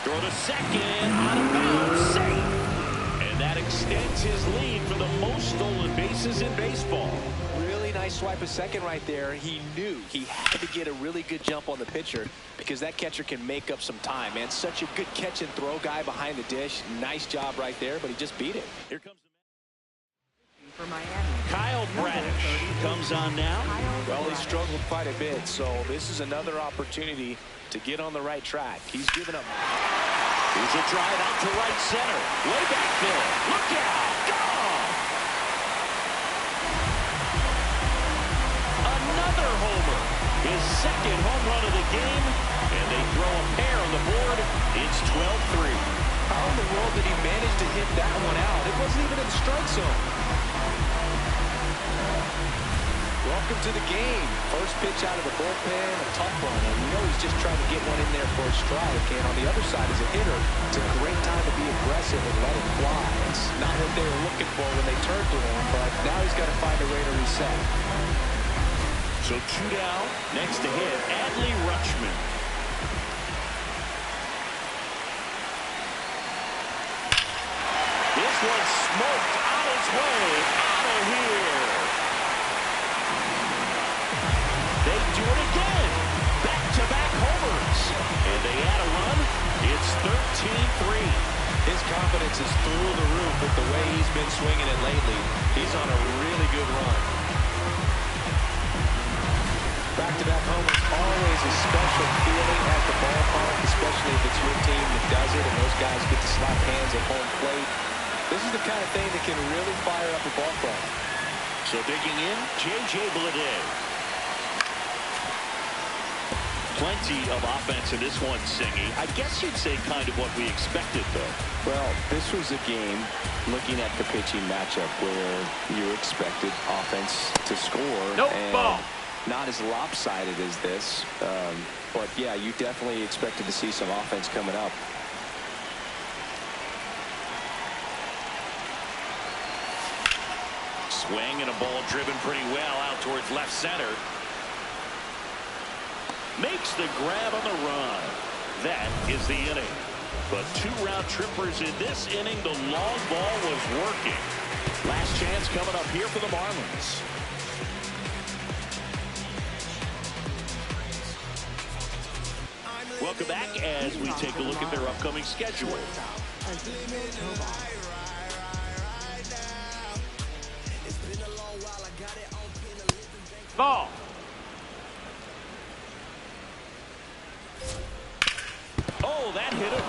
Throw to second. Out of bounds. Safe. And that extends his lead for the most stolen bases in baseball. Really nice swipe of second right there. He knew he had to get a really good jump on the pitcher because that catcher can make up some time, man. Such a good catch and throw guy behind the dish. Nice job right there, but he just beat it. Here comes For Miami, Kyle Bradish comes on now. Well, he struggled quite a bit, so this is another opportunity to get on the right track. He's given up Here's a drive out to right center. Way back there. Look out. Gone. Another homer. His second home run of the game. And they throw a pair on the board. It's 12-3. How in the world did he manage to hit that one out? It wasn't even in the strike zone. Welcome to the game. First pitch out of the bullpen, a tough one. And you know he's just trying to get one in there for a strike. And on the other side as a hitter, it's a great time to be aggressive and let it fly. It's not what they were looking for when they turned to him, but now he's got to find a way to reset. So 2 down. Next to hit, Adley Rutschman. This one smoked on its way out of here. They do it again. Back-to-back homers. And they add a run. It's 13-3. His confidence is through the roof with the way he's been swinging it lately. He's on a really good run. Back-to-back homers, always a special feeling at the ballpark, especially if it's your team that does it and those guys get to slap hands at home plate. This is the kind of thing that can really fire up a ball club. So digging in, J.J. Bleday. Plenty of offense in this one, Singy. I guess you'd say kind of what we expected, though. Well, this was a game, looking at the pitching matchup, where you expected offense to score. Nope, and ball. Not as lopsided as this. But, yeah, you definitely expected to see some offense coming up. Swing and a ball driven pretty well out towards left center. Makes the grab on the run. That is the inning. But 2 round trippers in this inning. The long ball was working. Last chance coming up here for the Marlins. Welcome back as we take a look at their upcoming schedule. Ball. Oh, that hit him.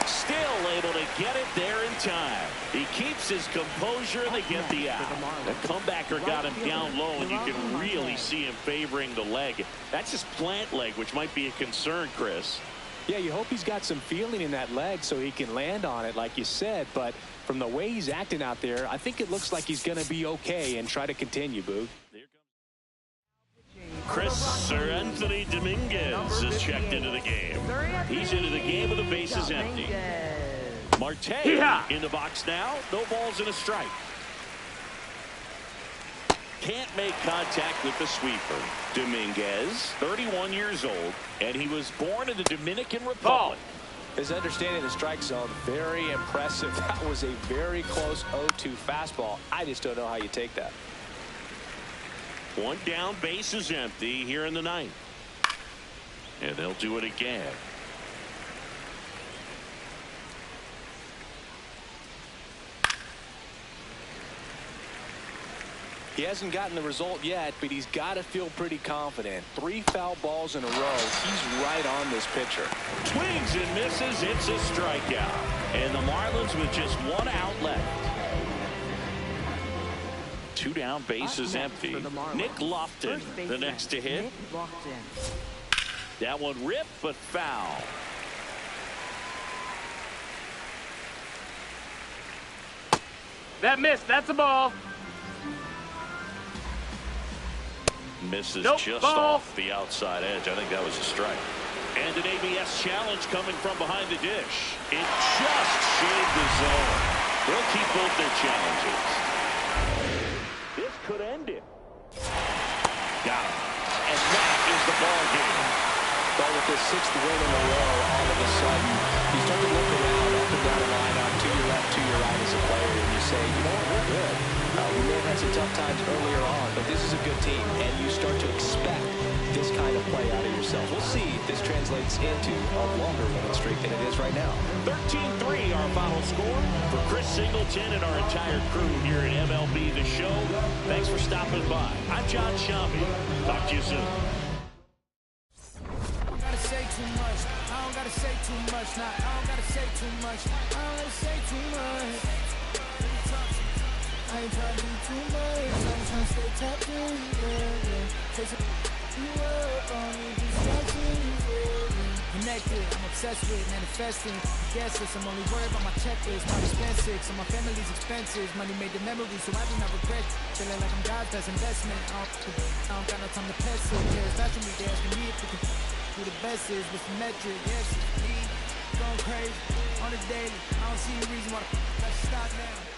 Still able to get it there in time. He keeps his composure and they get the out. The comebacker got him down low, and you can really see him favoring the leg. That's his plant leg, which might be a concern, Chris. Yeah, you hope he's got some feeling in that leg so he can land on it, like you said. But from the way he's acting out there, I think it looks like he's going to be okay and try to continue, Boog. Chris Sir Anthony Dominguez is checked into the game. He's into the game with the bases empty. Marte in the box now. No balls and a strike. Can't make contact with the sweeper. Dominguez, 31 years old, and he was born in the Dominican Republic. His understanding of the strike zone, very impressive. That was a very close 0-2 fastball. I just don't know how you take that. 1 down, base is empty here in the 9th. And they'll do it again. He hasn't gotten the result yet, but he's got to feel pretty confident. 3 foul balls in a row. He's right on this pitcher. Swings and misses. It's a strikeout. And the Marlins with just 1 out left. 2 down, base is empty. Nick Lofton, the next to hit. That one ripped, but foul. That missed. That's a ball. Misses Nope, just ball. off the outside edge. I think that was a strike. And an ABS challenge coming from behind the dish. It just shaved the zone. They'll keep both their challenges. This could end it. Got him. And that is the ball game. But with this 6th win in a row, all of a sudden, you start to look around up and down the lineup, to your left, to your right as a player, and you say, you know what, we're good. We may have had some tough times earlier on, but this is a good team, and you start to expect this kind of play out of yourself. We'll see if this translates into a longer winning streak than it is right now. 13-3 our final score. For Chris Singleton and our entire crew here at MLB The Show, thanks for stopping by. I'm John Shambi. Talk to you soon. Say too much. I don't gotta gotta say too much, nah, I don't gotta say too much. I don't gotta say too much. I ain't trying to do too much. I'm trying to stay tapped in, yeah. Chase you up on me, distractions, yeah. Connected, I'm obsessed with manifesting. Guess this, I'm only worried about my checklist. My expenses, so my family's expenses. Money made the memories, so I do not regret. Feeling like I'm God's best investment. I don't got no time to pass it. Cares fashion me, they asking me if we can do the best is with the metric. Yes, it's me going crazy on the daily. I don't see a reason why I should stop now.